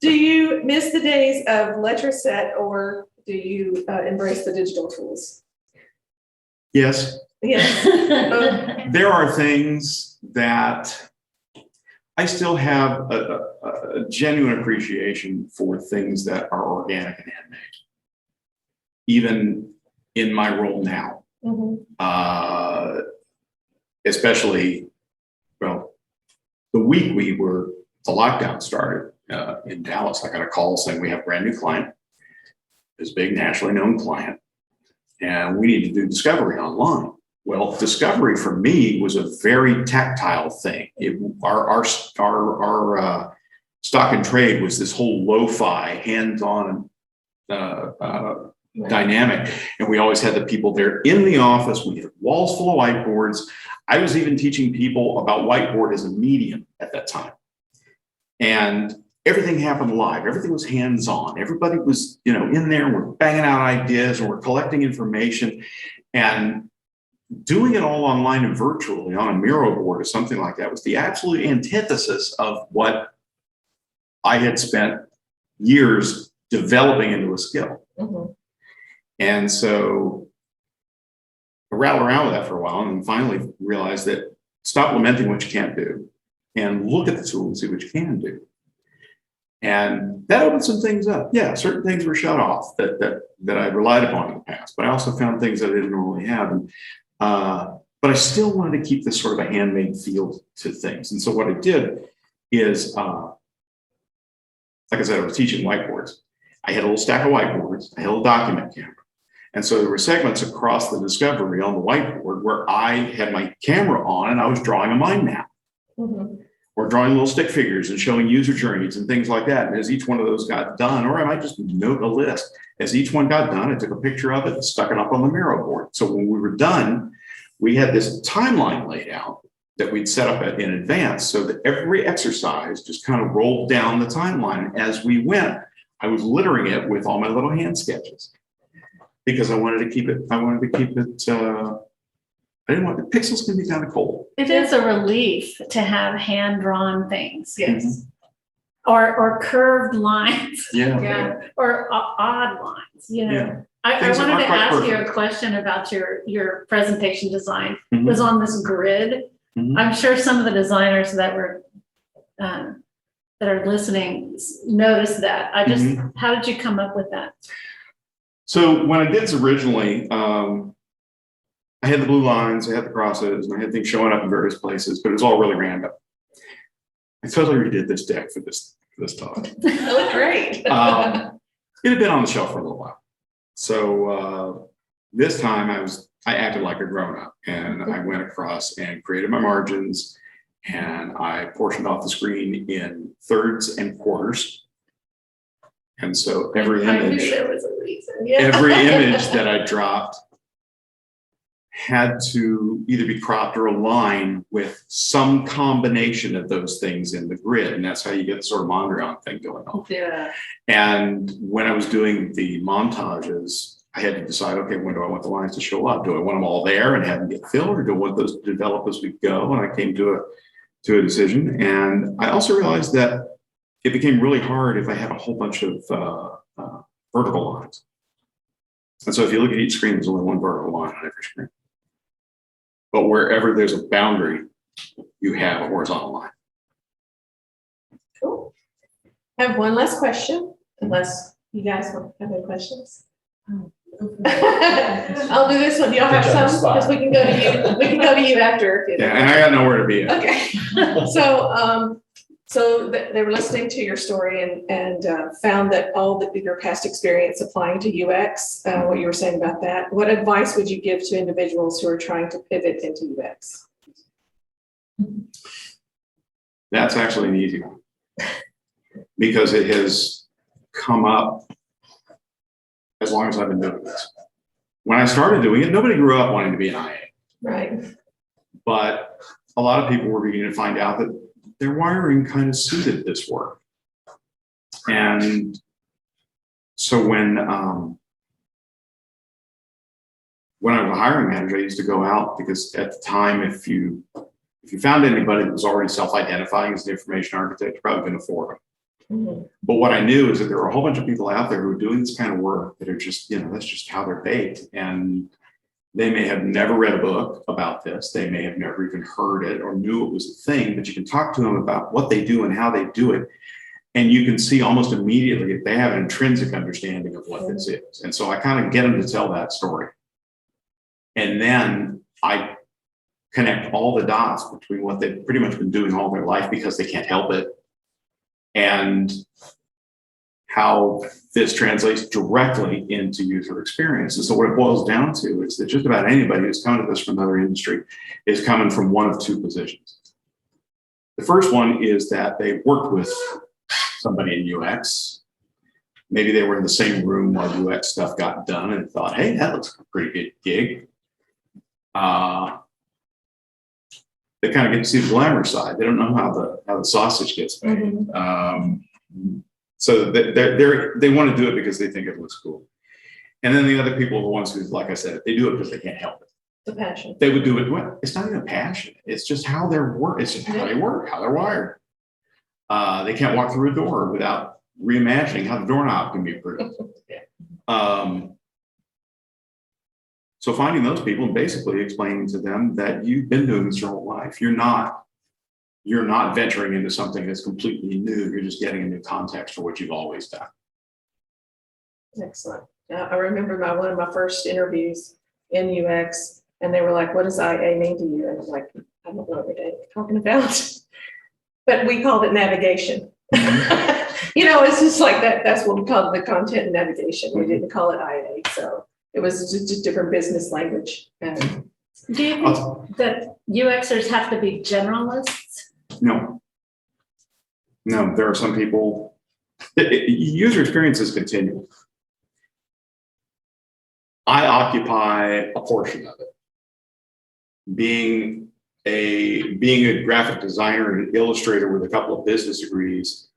do you miss the days of letter set or do you embrace the digital tools? Yes. Yes. There are things that I still have a genuine appreciation for things that are organic and handmade, even in my role now. Especially, well, the week the lockdown started in Dallas, I got a call saying we have a brand new client, this big nationally known client, and we need to do discovery online. Well, discovery for me was a very tactile thing. Our stock and trade was this whole lo-fi, hands-on dynamic. And we always had the people there in the office. We had walls full of whiteboards. I was even teaching people about whiteboard as a medium at that time. And everything happened live. Everything was hands-on. Everybody was, in there and we're banging out ideas and we're collecting information and doing it all online and virtually on a Miro board or something like that was the absolute antithesis of what I had spent years developing into a skill. And so I rattled around with that for a while and finally realized that stop lamenting what you can't do and look at the tool and see what you can do. And that opened some things up. Yeah, certain things were shut off that I relied upon in the past, but I also found things that I didn't normally have. And, but I still wanted to keep this sort of a handmade feel to things. And so what I did is, like I said, I was teaching whiteboards. I had a little stack of whiteboards. I had a little document camera. And so there were segments across the discovery on the whiteboard where I had my camera on and I was drawing a mind map. Or drawing little stick figures and showing user journeys and things like that. And as each one of those got done, or I might just note a list. As each one got done, I took a picture of it and stuck it up on the Miro board. So when we were done, we had this timeline laid out that we'd set up in advance so that every exercise just kind of rolled down the timeline. As we went, I was littering it with all my little hand sketches because I wanted to keep it, I didn't want the pixels can be kind of cold. It is a relief to have hand-drawn things. Yes. Or curved lines. Yeah. Or odd lines, Yeah. I Things that wanted to aren't quite ask you a perfect. question about your presentation design. Mhm. It was on this grid. Mhm. I'm sure some of the designers that were that are listening noticed that. How did you come up with that? So when I did this originally, I had the blue lines, I had the crosses, and I had things showing up in various places, but it was all really random. I totally redid this deck for this talk. That looked great. It had been on the shelf for a little while. So this time I I acted like a grown-up, and I went across and created my margins, and I portioned off the screen in thirds and quarters. And so every I knew image, there was a reason, yeah. every image that I dropped had to either be cropped or aligned with some combination of those things in the grid. And that's how you get the sort of Mondrian thing going on. Yeah. And when I was doing the montages, I had to decide, okay, when do I want the lines to show up? Do I want them all there and have them get filled, or do I want those to develop as we go? And I came to a decision. And I also realized that it became really hard if I had a whole bunch of vertical lines. And so if you look at each screen, there's only one vertical line on every screen. But wherever there's a boundary, you have a horizontal line. Cool. I have one last question, unless you guys have any questions. I'll do this one. Y'all have some, because we can go to you. We can go to you after. Yeah, and I got nowhere to be. Okay. They were listening to your story and found that your past experience applying to UX, what you were saying about that. What advice would you give to individuals who are trying to pivot into UX? That's actually an easy one, because it has come up as long as I've been doing this. When I started doing it, nobody grew up wanting to be an IA. Right. But a lot of people were beginning to find out that their wiring kind of suited this work. And so when I was a hiring manager, I used to go out, because at the time, if you found anybody that was already self-identifying as an information architect, you're probably going to afford them. Mm-hmm. But what I knew is that there were a whole bunch of people out there who are doing this kind of work that are just, that's just how they're baked. And they may have never read a book about this. They may have never even heard it or knew it was a thing, but you can talk to them about what they do and how they do it. And you can see almost immediately if they have an intrinsic understanding of what this is. And so I kind of get them to tell that story. And then I connect all the dots between what they've pretty much been doing all their life because they can't help it, and how this translates directly into user experience. And so what it boils down to is that just about anybody who's come to this from another industry is coming from one of two positions. The first one is that they worked with somebody in UX. Maybe they were in the same room while UX stuff got done and thought, hey, that looks like a pretty good gig. They kind of get to see the glamour side. They don't know how the sausage gets made. Mm-hmm. So they want to do it because they think it looks cool. And then the other people are the ones who, like I said, they do it because they can't help it. The passion. They would do it. Well, it's not even a passion. It's just how they're work. It's just how they work, how they're wired. They can't walk through a door without reimagining how the doorknob can be improved. So finding those people and basically explaining to them that you've been doing this your whole life. You're not venturing into something that's completely new. You're just getting a new context for what you've always done. Excellent. I remember one of my first interviews in UX, and they were like, what does IA mean to you? And I was like, I don't know what they're talking about. But we called it navigation. It's just like that. That's what we called the content and navigation. We didn't call it IA. So it was just different business language. Do you think that UXers have to be generalists? No, there are some people, user experience is continual. I occupy a portion of it. Being a graphic designer and an illustrator with a couple of business degrees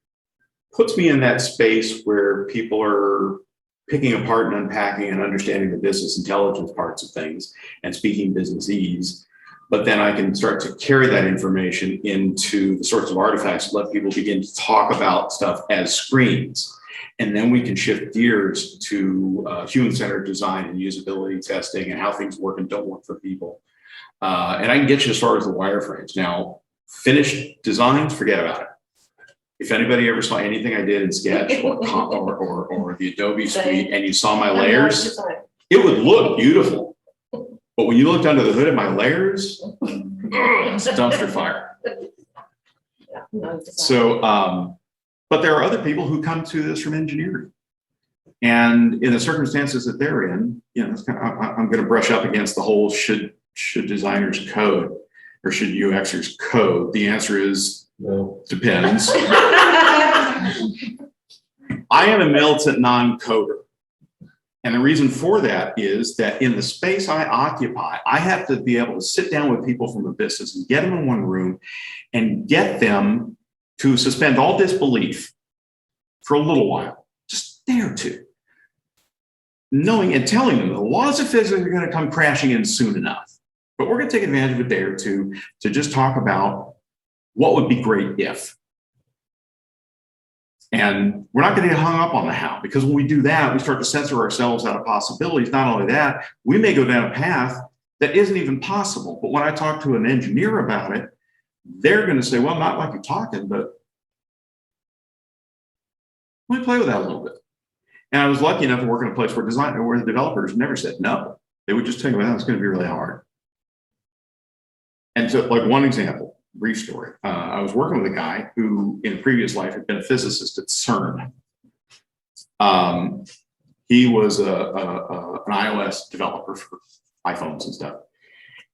puts me in that space where people are picking apart and unpacking and understanding the business intelligence parts of things and speaking businessese. But then I can start to carry that information into the sorts of artifacts, let people begin to talk about stuff as screens. And then we can shift gears to human-centered design and usability testing and how things work and don't work for people. And I can get you as far as the wireframes. Now, finished designs, forget about it. If anybody ever saw anything I did in Sketch or the Adobe Suite and you saw my layers, it would look beautiful. But when you looked under the hood of my layers, it's a dumpster fire. So, but there are other people who come to this from engineering. And in the circumstances that they're in, you know, it's kind of, I'm going to brush up against the whole should designers code or should UXers code? The answer is No. depends. I am a militant non-coder. And the reason for that is that in the space I occupy, I have to be able to sit down with people from a business and get them in one room and get them to suspend all disbelief for a little while, just a day or two, knowing and telling them the laws of physics are going to come crashing in soon enough. But we're going to take advantage of a day or two to just talk about what would be great if. And we're not going to get hung up on the how, because when we do that, we start to censor ourselves out of possibilities. Not only that, we may go down a path that isn't even possible. But when I talk to an engineer about it, they're going to say, well, not like you're talking, but let me play with that a little bit. And I was lucky enough to work in a place where the developers never said no. They would just tell you, well, it's going to be really hard. And so, like, one example, brief story. I was working with a guy who in a previous life had been a physicist at CERN. He was an iOS developer for iPhones and stuff.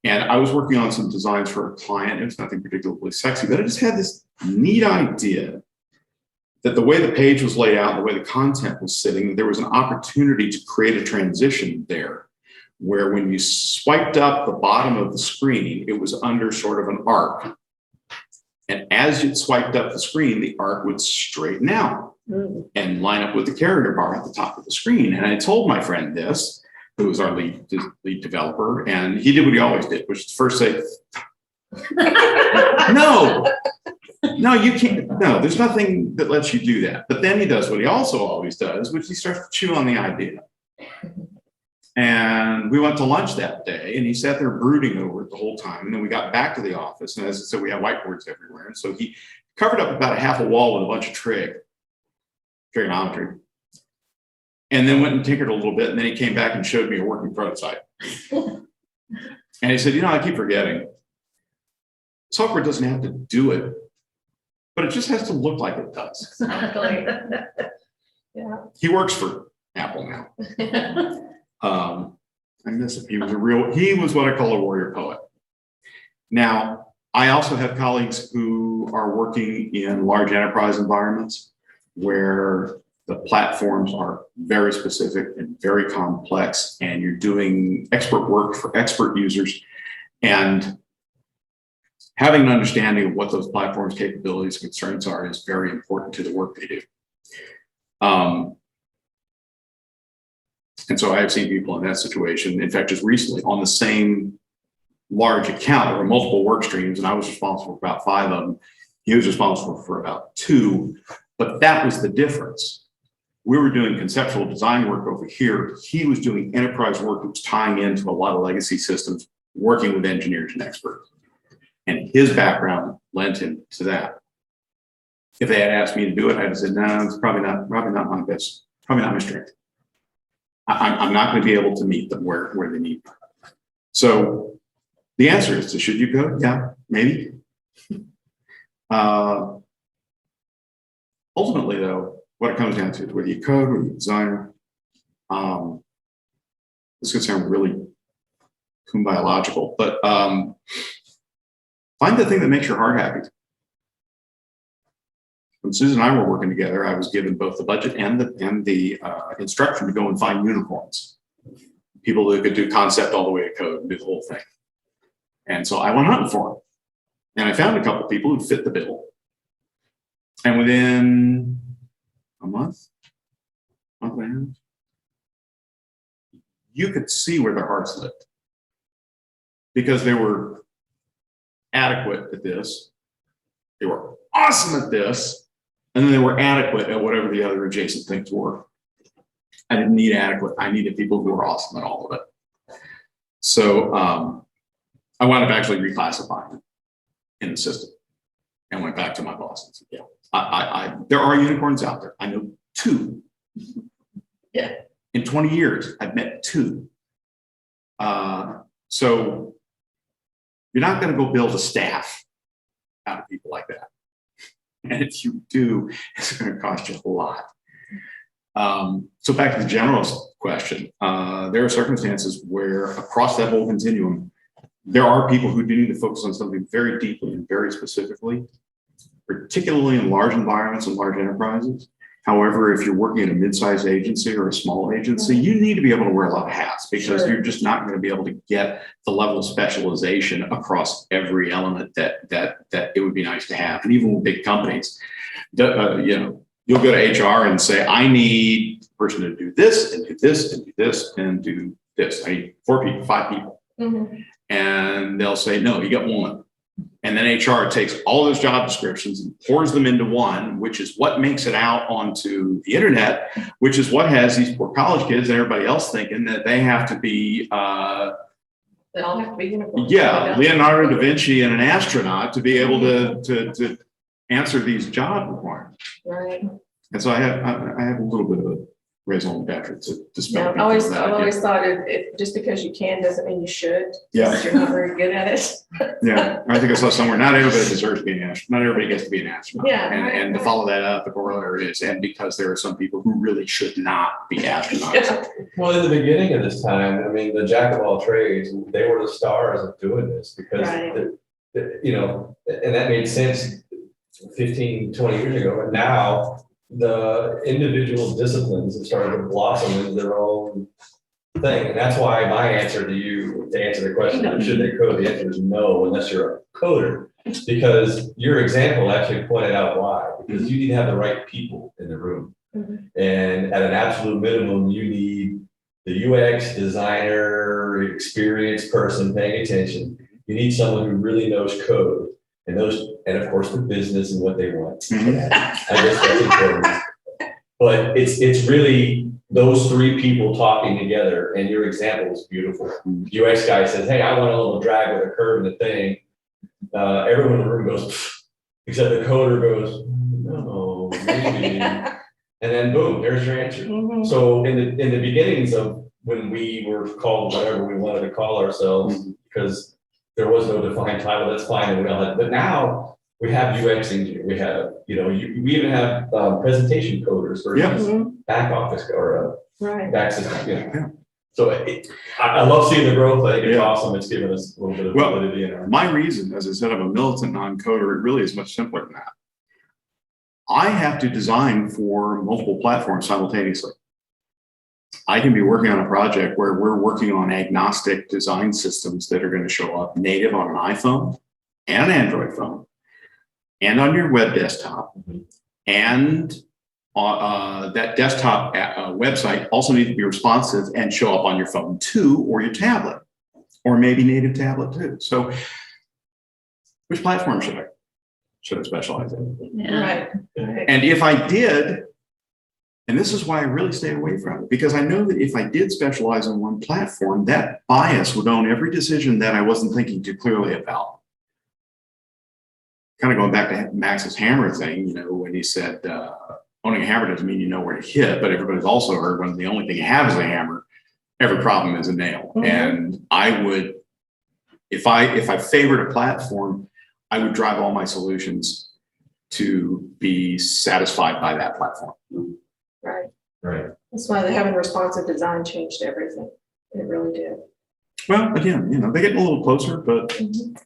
And I was working on some designs for a client. It was nothing particularly sexy, but I just had this neat idea that the way the page was laid out, the way the content was sitting, there was an opportunity to create a transition there where when you swiped up the bottom of the screen, it was under sort of an arc. And as you swiped up the screen, the arc would straighten out and line up with the carrier bar at the top of the screen. And I told my friend this, who was our lead developer, and he did what he always did, which is first say, no, you can't. No, there's nothing that lets you do that. But then he does what he also always does, which he starts to chew on the idea. And we went to lunch that day, and he sat there brooding over it the whole time. And then we got back to the office, and as I said, we have whiteboards everywhere. And so he covered up about a half a wall with a bunch of trigonometry, and then went and tinkered a little bit. And then he came back and showed me a working prototype. And he said, you know, I keep forgetting. Software doesn't have to do it, but it just has to look like it does. Exactly. Yeah. He works for Apple now. I miss him. He was what I call a warrior poet. Now, I also have colleagues who are working in large enterprise environments where the platforms are very specific and very complex, and you're doing expert work for expert users. And having an understanding of what those platforms' capabilities and concerns are is very important to the work they do. And so I have seen people in that situation. In fact, just recently on the same large account, there were multiple work streams, and I was responsible for about 5 of them. He was responsible for about 2, but that was the difference. We were doing conceptual design work over here. He was doing enterprise work that was tying into a lot of legacy systems, working with engineers and experts. And his background lent him to that. If they had asked me to do it, I'd have said, no, it's probably not my best, probably not my strength. I'm not going to be able to meet them where they need me. So the answer is, should you code? Yeah, maybe. Ultimately, though, what it comes down to is whether you code or you designer. This could sound really kumbaya-logical, but find the thing that makes your heart happy. When Susan and I were working together, I was given both the budget and the instruction to go and find unicorns, people that could do concept all the way to code and do the whole thing. And so I went hunting for them, and I found a couple of people who fit the bill. And within a month and a half, you could see where their hearts lived, because they were adequate at this, they were awesome at this, and then they were adequate at whatever the other adjacent things were. I didn't need adequate. I needed people who were awesome at all of it. So I wound up actually reclassifying them in the system and went back to my boss and said, yeah, there are unicorns out there. I know 2. Yeah. In 20 years, I've met 2. So you're not going to go build a staff out of people like that. And if you do, it's going to cost you a lot. So back to the generalist question, there are circumstances where across that whole continuum, there are people who do need to focus on something very deeply and very specifically, particularly in large environments and large enterprises. However, if you're working at a mid-sized agency or a small agency, you need to be able to wear a lot of hats because Sure. you're just not going to be able to get the level of specialization across every element that it would be nice to have. And even with big companies, you'll go to HR and say, I need a person to do this and do this and do this and do this. I need 4 people, 5 people. Mhm. And they'll say, no, you got 1. And then HR takes all those job descriptions and pours them into one, which is what makes it out onto the internet, which is what has these poor college kids and everybody else thinking that they have to be, They all have to be uniform. Leonardo da Vinci and an astronaut to be able to answer these job requirements. Right. And so I have a little bit of a raison d'etre to dispel. No, I've always thought it just because you can doesn't mean you should. Yeah. Because you're not very good at it. Yeah, I think I saw somewhere, not everybody deserves to be an astronaut. Not everybody gets to be an astronaut. Yeah, And to follow that up, the corollary is, and because there are some people who really should not be astronauts. Yeah. Well, in the beginning of this time, I mean, the jack of all trades, they were the stars of doing this because, Right. and that made sense 15, 20 years ago. And now the individual disciplines have started to blossom into their own thing. And that's why my answer to you, to answer the question, should they code? The answer is no, unless you're a coder. Because your example actually pointed out why. Because you need to have the right people in the room. Mhm. And at an absolute minimum, you need the UX designer, experienced person paying attention. You need someone who really knows code and of course the business and what they want. Mhm. I guess that's important. But it's really those 3 people talking together, and your example is beautiful. UX guy says, hey, I want a little drag with a curve in the thing. Everyone in the room goes, pfft, except the coder goes, no, maybe. And then boom, there's your answer. Mhm. So in the beginnings of when we were called whatever we wanted to call ourselves, because there was no defined title, that's fine, and we all had, but now we have UX engineer, we have, we even have presentation coders for Mhm. back office or Right. back system, So I love seeing the growth. I think it's awesome. It's given us a little bit of validity in our. My reason, as I said, I'm a militant non-coder, it really is much simpler than that. I have to design for multiple platforms simultaneously. I can be working on a project where we're working on agnostic design systems that are going to show up native on an iPhone and an Android phone and on your web desktop. And that desktop website also needs to be responsive and show up on your phone too, or your tablet, or maybe native tablet too. So which platform should I specialize in? Yeah. Right. Right. And if I did, and this is why I really stay away from it, because I know that if I did specialize in one platform, that bias would own every decision that I wasn't thinking too clearly about. Kind of going back to Max's hammer thing, when he said, owning a hammer doesn't mean you know where to hit, but everybody's also heard when the only thing you have is a hammer, every problem is a nail. Mhm. And I would, if I favored a platform, I would drive all my solutions to be satisfied by that platform. Right. Right. That's why having responsive design changed everything. It really did. Well, again, they're getting a little closer, but Mhm.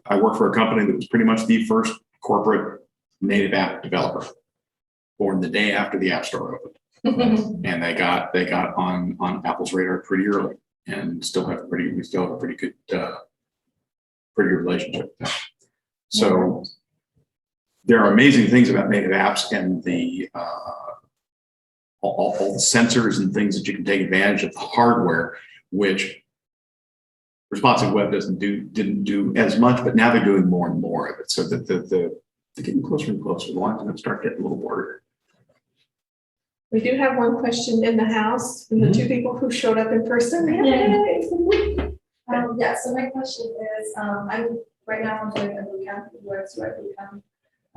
I work for a company that was pretty much the first corporate native app developer, born the day after the App Store opened, and they got on Apple's radar pretty early, and we still have a pretty good relationship with them. So there are amazing things about native apps and the all the sensors and things that you can take advantage of the hardware, which responsive web didn't do as much, but now they're doing more and more of it. So that they're getting closer and closer. The line's going to start getting a little blurrier. We do have one question in the house from the 2 people who showed up in person. Yay. So my question is, I'm doing a boot camp, UX UI boot camp.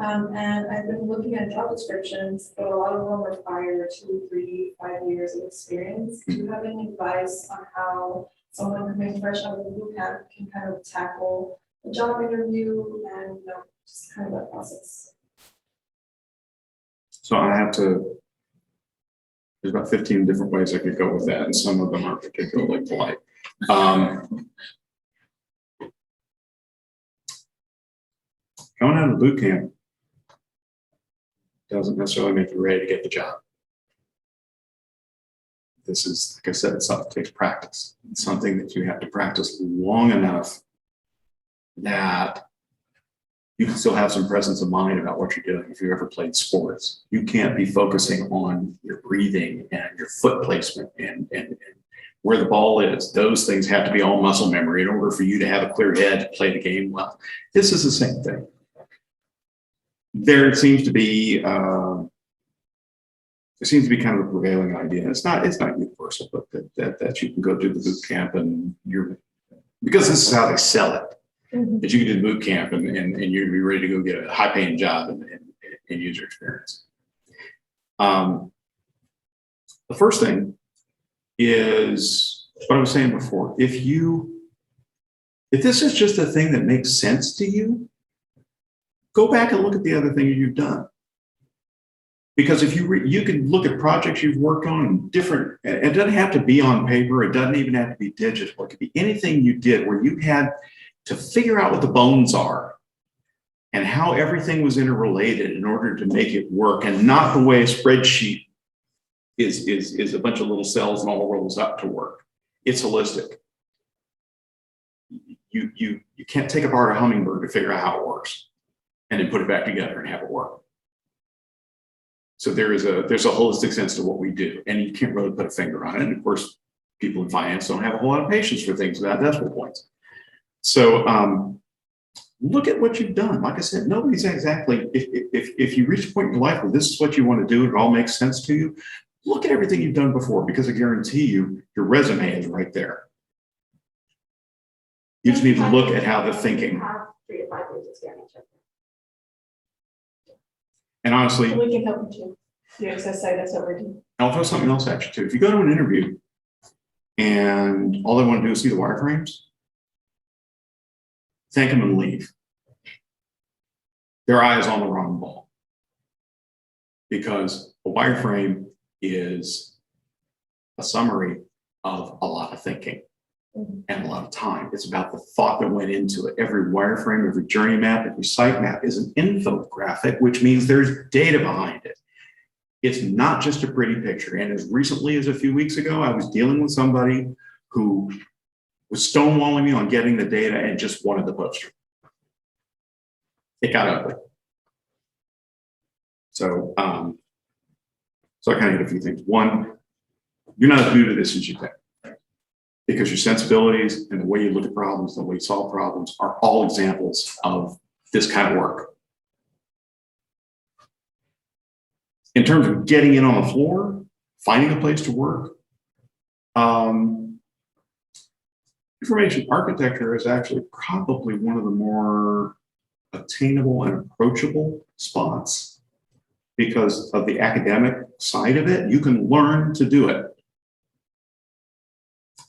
And I've been looking at job descriptions, but a lot of them require 2, 3, 5 years of experience. Do you have any advice on how someone coming fresh out of the boot camp can kind of tackle the job interview and just kind of that process? So I have to, there's about 15 different ways I could go with that, and some of them aren't particularly polite. Going out of boot camp doesn't necessarily make you ready to get the job. This is, like I said, it's something that takes practice. It's something that you have to practice long enough that you can still have some presence of mind about what you're doing. If you ever played sports, you can't be focusing on your breathing and your foot placement and where the ball is. Those things have to be all muscle memory in order for you to have a clear head to play the game well. This is the same thing. There seems to be kind of a prevailing idea. It's not universal, but that you can go do the boot camp and because this is how they sell it. Mhm. That you can do the boot camp and you're gonna be ready to go get a high paying job and user experience. The first thing is what I was saying before. If this is just a thing that makes sense to you, go back and look at the other things you've done. Because if you can look at projects you've worked on different, it doesn't have to be on paper. It doesn't even have to be digital. It could be anything you did where you had to figure out what the bones are and how everything was interrelated in order to make it work, and not the way a spreadsheet is a bunch of little cells and all rolls up to work. It's holistic. You can't take apart a hummingbird to figure out how it works and then put it back together and have it work. So there's a holistic sense to what we do, and you can't really put a finger on it. And of course, people in finance don't have a whole lot of patience for things without decimal points. So look at what you've done. Like I said, nobody's exactly, if you reach a point in your life where this is what you want to do, it all makes sense to you, look at everything you've done before, because I guarantee you, your resume is right there. You just need to look at how the thinking. Have 3 to 5 years experience. And honestly, We can help you too. UXSA, that's what we're doing. I'll throw something else at you too. If you go to an interview and all they want to do is see the wireframes, thank them and leave. Their eye is on the wrong ball. Because a wireframe is a summary of a lot of thinking and a lot of time. It's about the thought that went into it. Every wireframe, every journey map, every site map is an infographic, which means there's data behind it. It's not just a pretty picture. And as recently as a few weeks ago, I was dealing with somebody who was stonewalling me on getting the data and just wanted the poster. It got ugly. So I kind of get a few things. One, you're not as new to this as you think, because your sensibilities and the way you look at problems, the way you solve problems are all examples of this kind of work. In terms of getting in on the floor, finding a place to work, information architecture is actually probably one of the more attainable and approachable spots because of the academic side of it. You can learn to do it.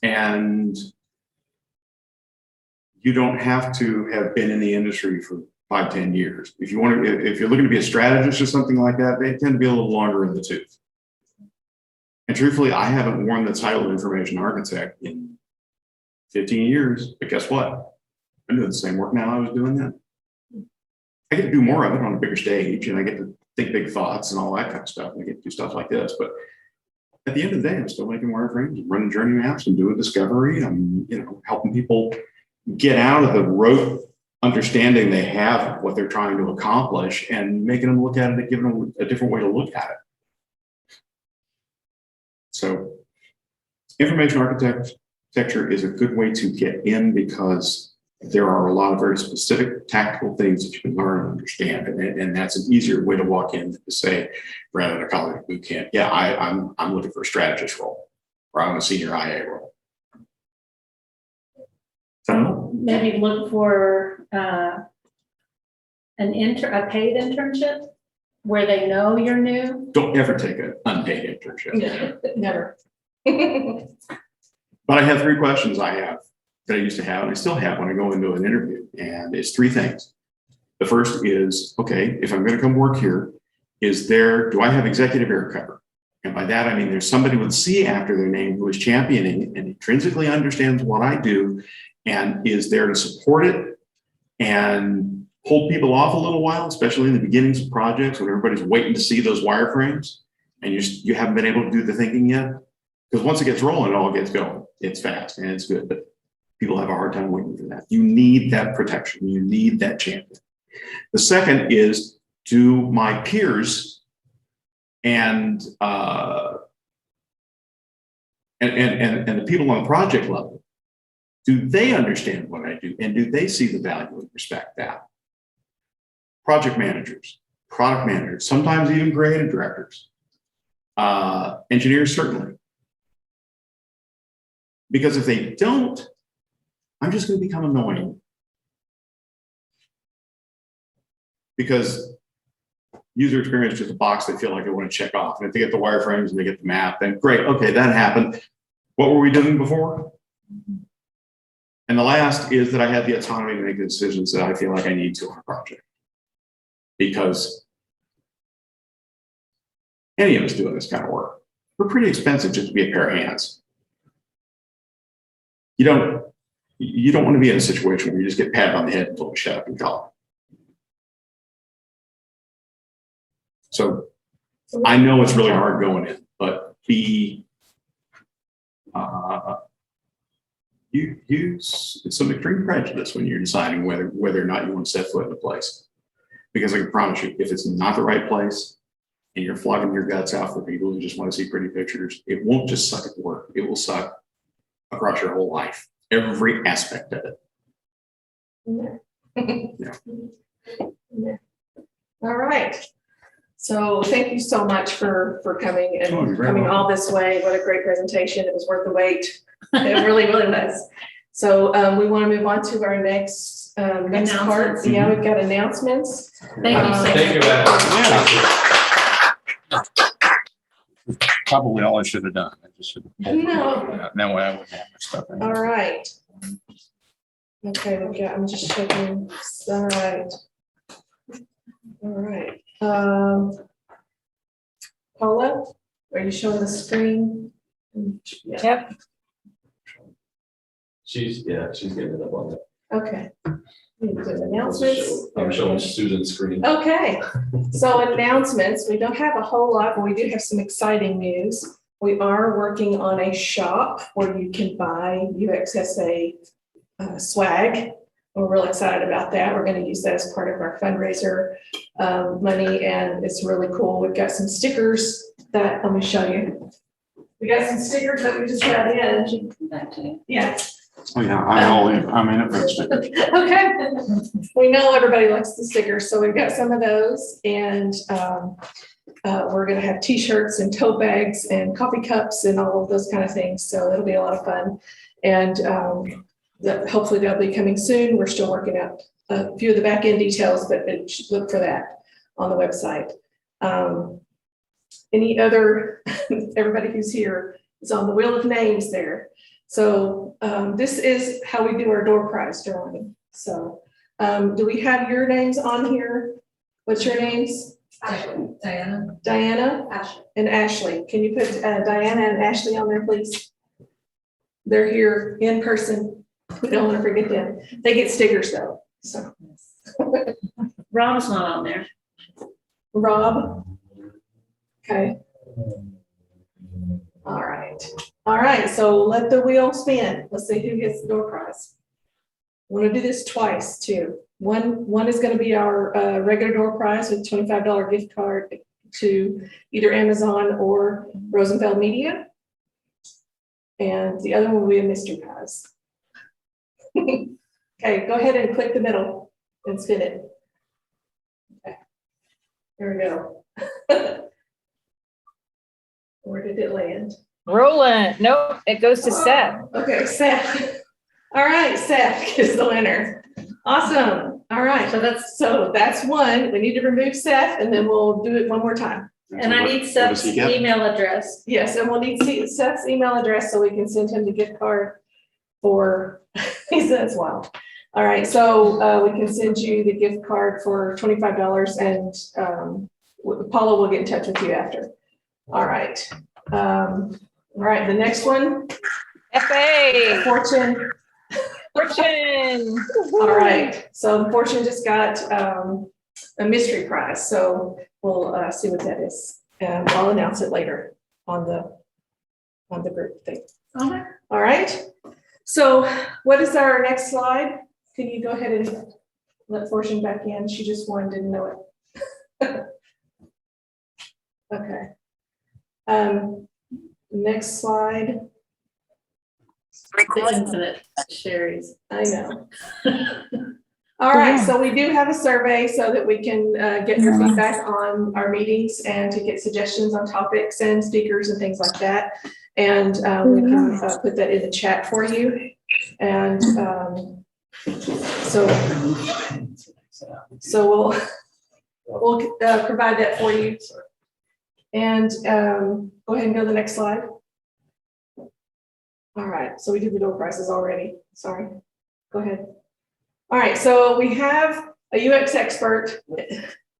And you don't have to have been in the industry for 5-10 years. If you're looking to be a strategist or something like that, they tend to be a little longer in the tooth. And truthfully, I haven't worn the title of information architect in 15 years, but guess what? I'm doing the same work now I was doing then. I get to do more of it on a bigger stage, and I get to think big thoughts and all that kind of stuff. And I get to do stuff like this, but at the end of the day, I'm still making wireframes, running journey maps, and doing discovery. I'm, helping people get out of the rote understanding they have of what they're trying to accomplish and making them look at it and giving them a different way to look at it. So information architecture is a good way to get in because there are a lot of very specific tactical things that you can learn and understand. And that's an easier way to walk in to say, rather than a college boot camp, yeah, I'm looking for a strategist role, or I'm a senior IA role. So, Maybe look for a paid internship where they know you're new. don't ever take an unpaid internship. Never. But I have 3 questions that I used to have, and I still have when I go into an interview, and it's 3 things. The first is, okay, if I'm going to come work here, do I have executive air cover? And by that, I mean, there's somebody with C after their name who is championing and intrinsically understands what I do and is there to support it and hold people off a little while, especially in the beginnings of projects when everybody's waiting to see those wireframes and you haven't been able to do the thinking yet. Because once it gets rolling, it all gets going. It's fast and it's good, but people have a hard time waiting for that. You need that protection. You need that champion. The second is, do my peers and the people on the project level, do they understand what I do? And do they see the value and respect that? Project managers, product managers, sometimes even creative directors, engineers, certainly. Because if they don't, I'm just going to become annoying. Because user experience is just a box they feel like they want to check off. And if they get the wireframes and they get the map, then great, okay, that happened. What were we doing before? And the last is that I have the autonomy to make the decisions that I feel like I need to on a project. Because any of us doing this kind of work, we're pretty expensive just to be a pair of hands. You don't want to be in a situation where you just get patted on the head and told to shut up and go. So I know it's really hard going in, but use some extreme prejudice when you're deciding whether or not you want to set foot in a place. Because I can promise you, if it's not the right place and you're flogging your guts out for people who just want to see pretty pictures, it won't just suck at work. It will suck across your whole life, every aspect of it. Yeah. All right. So thank you so much for coming and coming all this way. What a great presentation. It was worth the wait. It really, really was. So we want to move on to our next part. Yeah, we've got announcements. Thank you. Thank you, Matt. Probably all I should have done. I just should have. No. That way I wouldn't have my stuff in. All right. Okay, I'm just checking. All right. All right. Paula, are you showing the screen? Yeah. Yep. She's getting it up on that. Okay. We need to do announcements. I'm showing Susan's screen. Okay, so announcements, we don't have a whole lot, but we do have some exciting news. We are working on a shop where you can buy UXSA swag. We're real excited about that. We're going to use that as part of our fundraiser money, and it's really cool. We've got some stickers that, let me show you. We got some stickers that we just got in. Yeah. Oh yeah, I'm in it for the stickers. Okay. We know everybody likes the stickers, so we've got some of those, and we're going to have T-shirts and tote bags and coffee cups and all of those kind of things. So it'll be a lot of fun, and hopefully they'll be coming soon. We're still working out a few of the back end details, but look for that on the website. Any other? Everybody who's here is on the wheel of names there. So this is how we do our door prize drawing. So do we have your names on here? What's your names? Ashley, Diana. Diana? Ashley. And Ashley. Can you put Diana and Ashley on there, please? They're here in person. We don't want to forget them. They get stickers though. So Rob's not on there. Rob. Okay. All right. All right. So let the wheel spin. Let's see who gets the door prize. I want to do this twice too. One is going to be our regular door prize with $25 gift card to either Amazon or Rosenfeld Media. And the other one will be a mystery prize. Okay, go ahead and click the middle and spin it. Okay. There we go. Where did it land? Roland. Nope, it goes to Seth. Okay, Seth. All right, Seth is the winner. Awesome. All right, so that's one. We need to remove Seth, and then we'll do it one more time. And I need Seth's email address. Yes, and we'll need Seth's email address so we can send him the gift card for he as well. All right, so we can send you the gift card for $25, and Paula will get in touch with you after. All right. All right, the next one, FA, Fortune. Fortune. All right, so Fortune just got a mystery prize, so we'll see what that is. I'll announce it later on the group thing. Okay. All right, so what is our next slide? Can you go ahead and let Fortune back in? She just won, didn't know it. Okay. Next slide. The infinite Sherry's. I know. All right, so we do have a survey so that we can get your feedback on our meetings and to get suggestions on topics and speakers and things like that. And we can put that in the chat for you. And so we'll provide that for you. And go ahead and go to the next slide. All right, so we did the door prices already. Sorry. Go ahead. All right, so we have a UX expert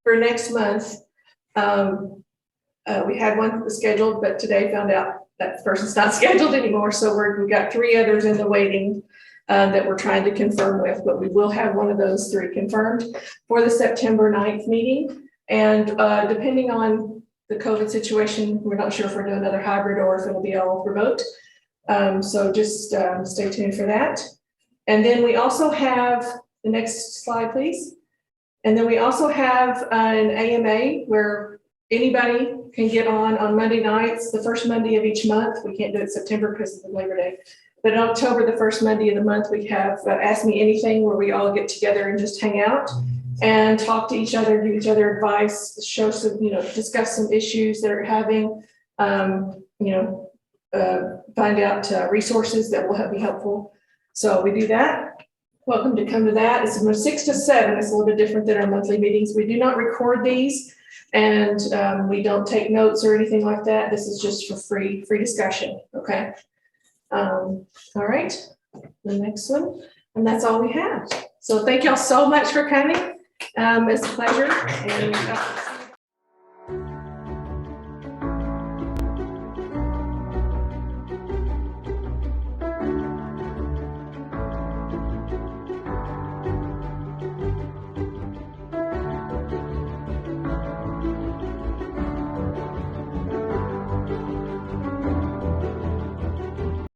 for next month. We had one scheduled, but today found out that person's not scheduled anymore. So we've got 3 others in the waiting that we're trying to confirm with, but we will have one of those 3 confirmed for the September 9th meeting. And depending on the COVID situation, we're not sure if we're doing another hybrid or if it'll be all remote. So just stay tuned for that. And then we also have, the next slide, please. And then we also have an AMA where anybody can get on Monday nights, the first Monday of each month. We can't do it September because of the Labor Day. But in October, the first Monday of the month, we have Ask Me Anything, where we all get together and just hang out and talk to each other, give each other advice, show some, discuss some issues that are having, find out resources that will be helpful. So we do that. Welcome to come to that. It's from 6 to 7. It's a little bit different than our monthly meetings. We do not record these, and we don't take notes or anything like that. This is just for free discussion. Okay. All right. The next one, and that's all we have. So thank y'all so much for coming. It's a pleasure. And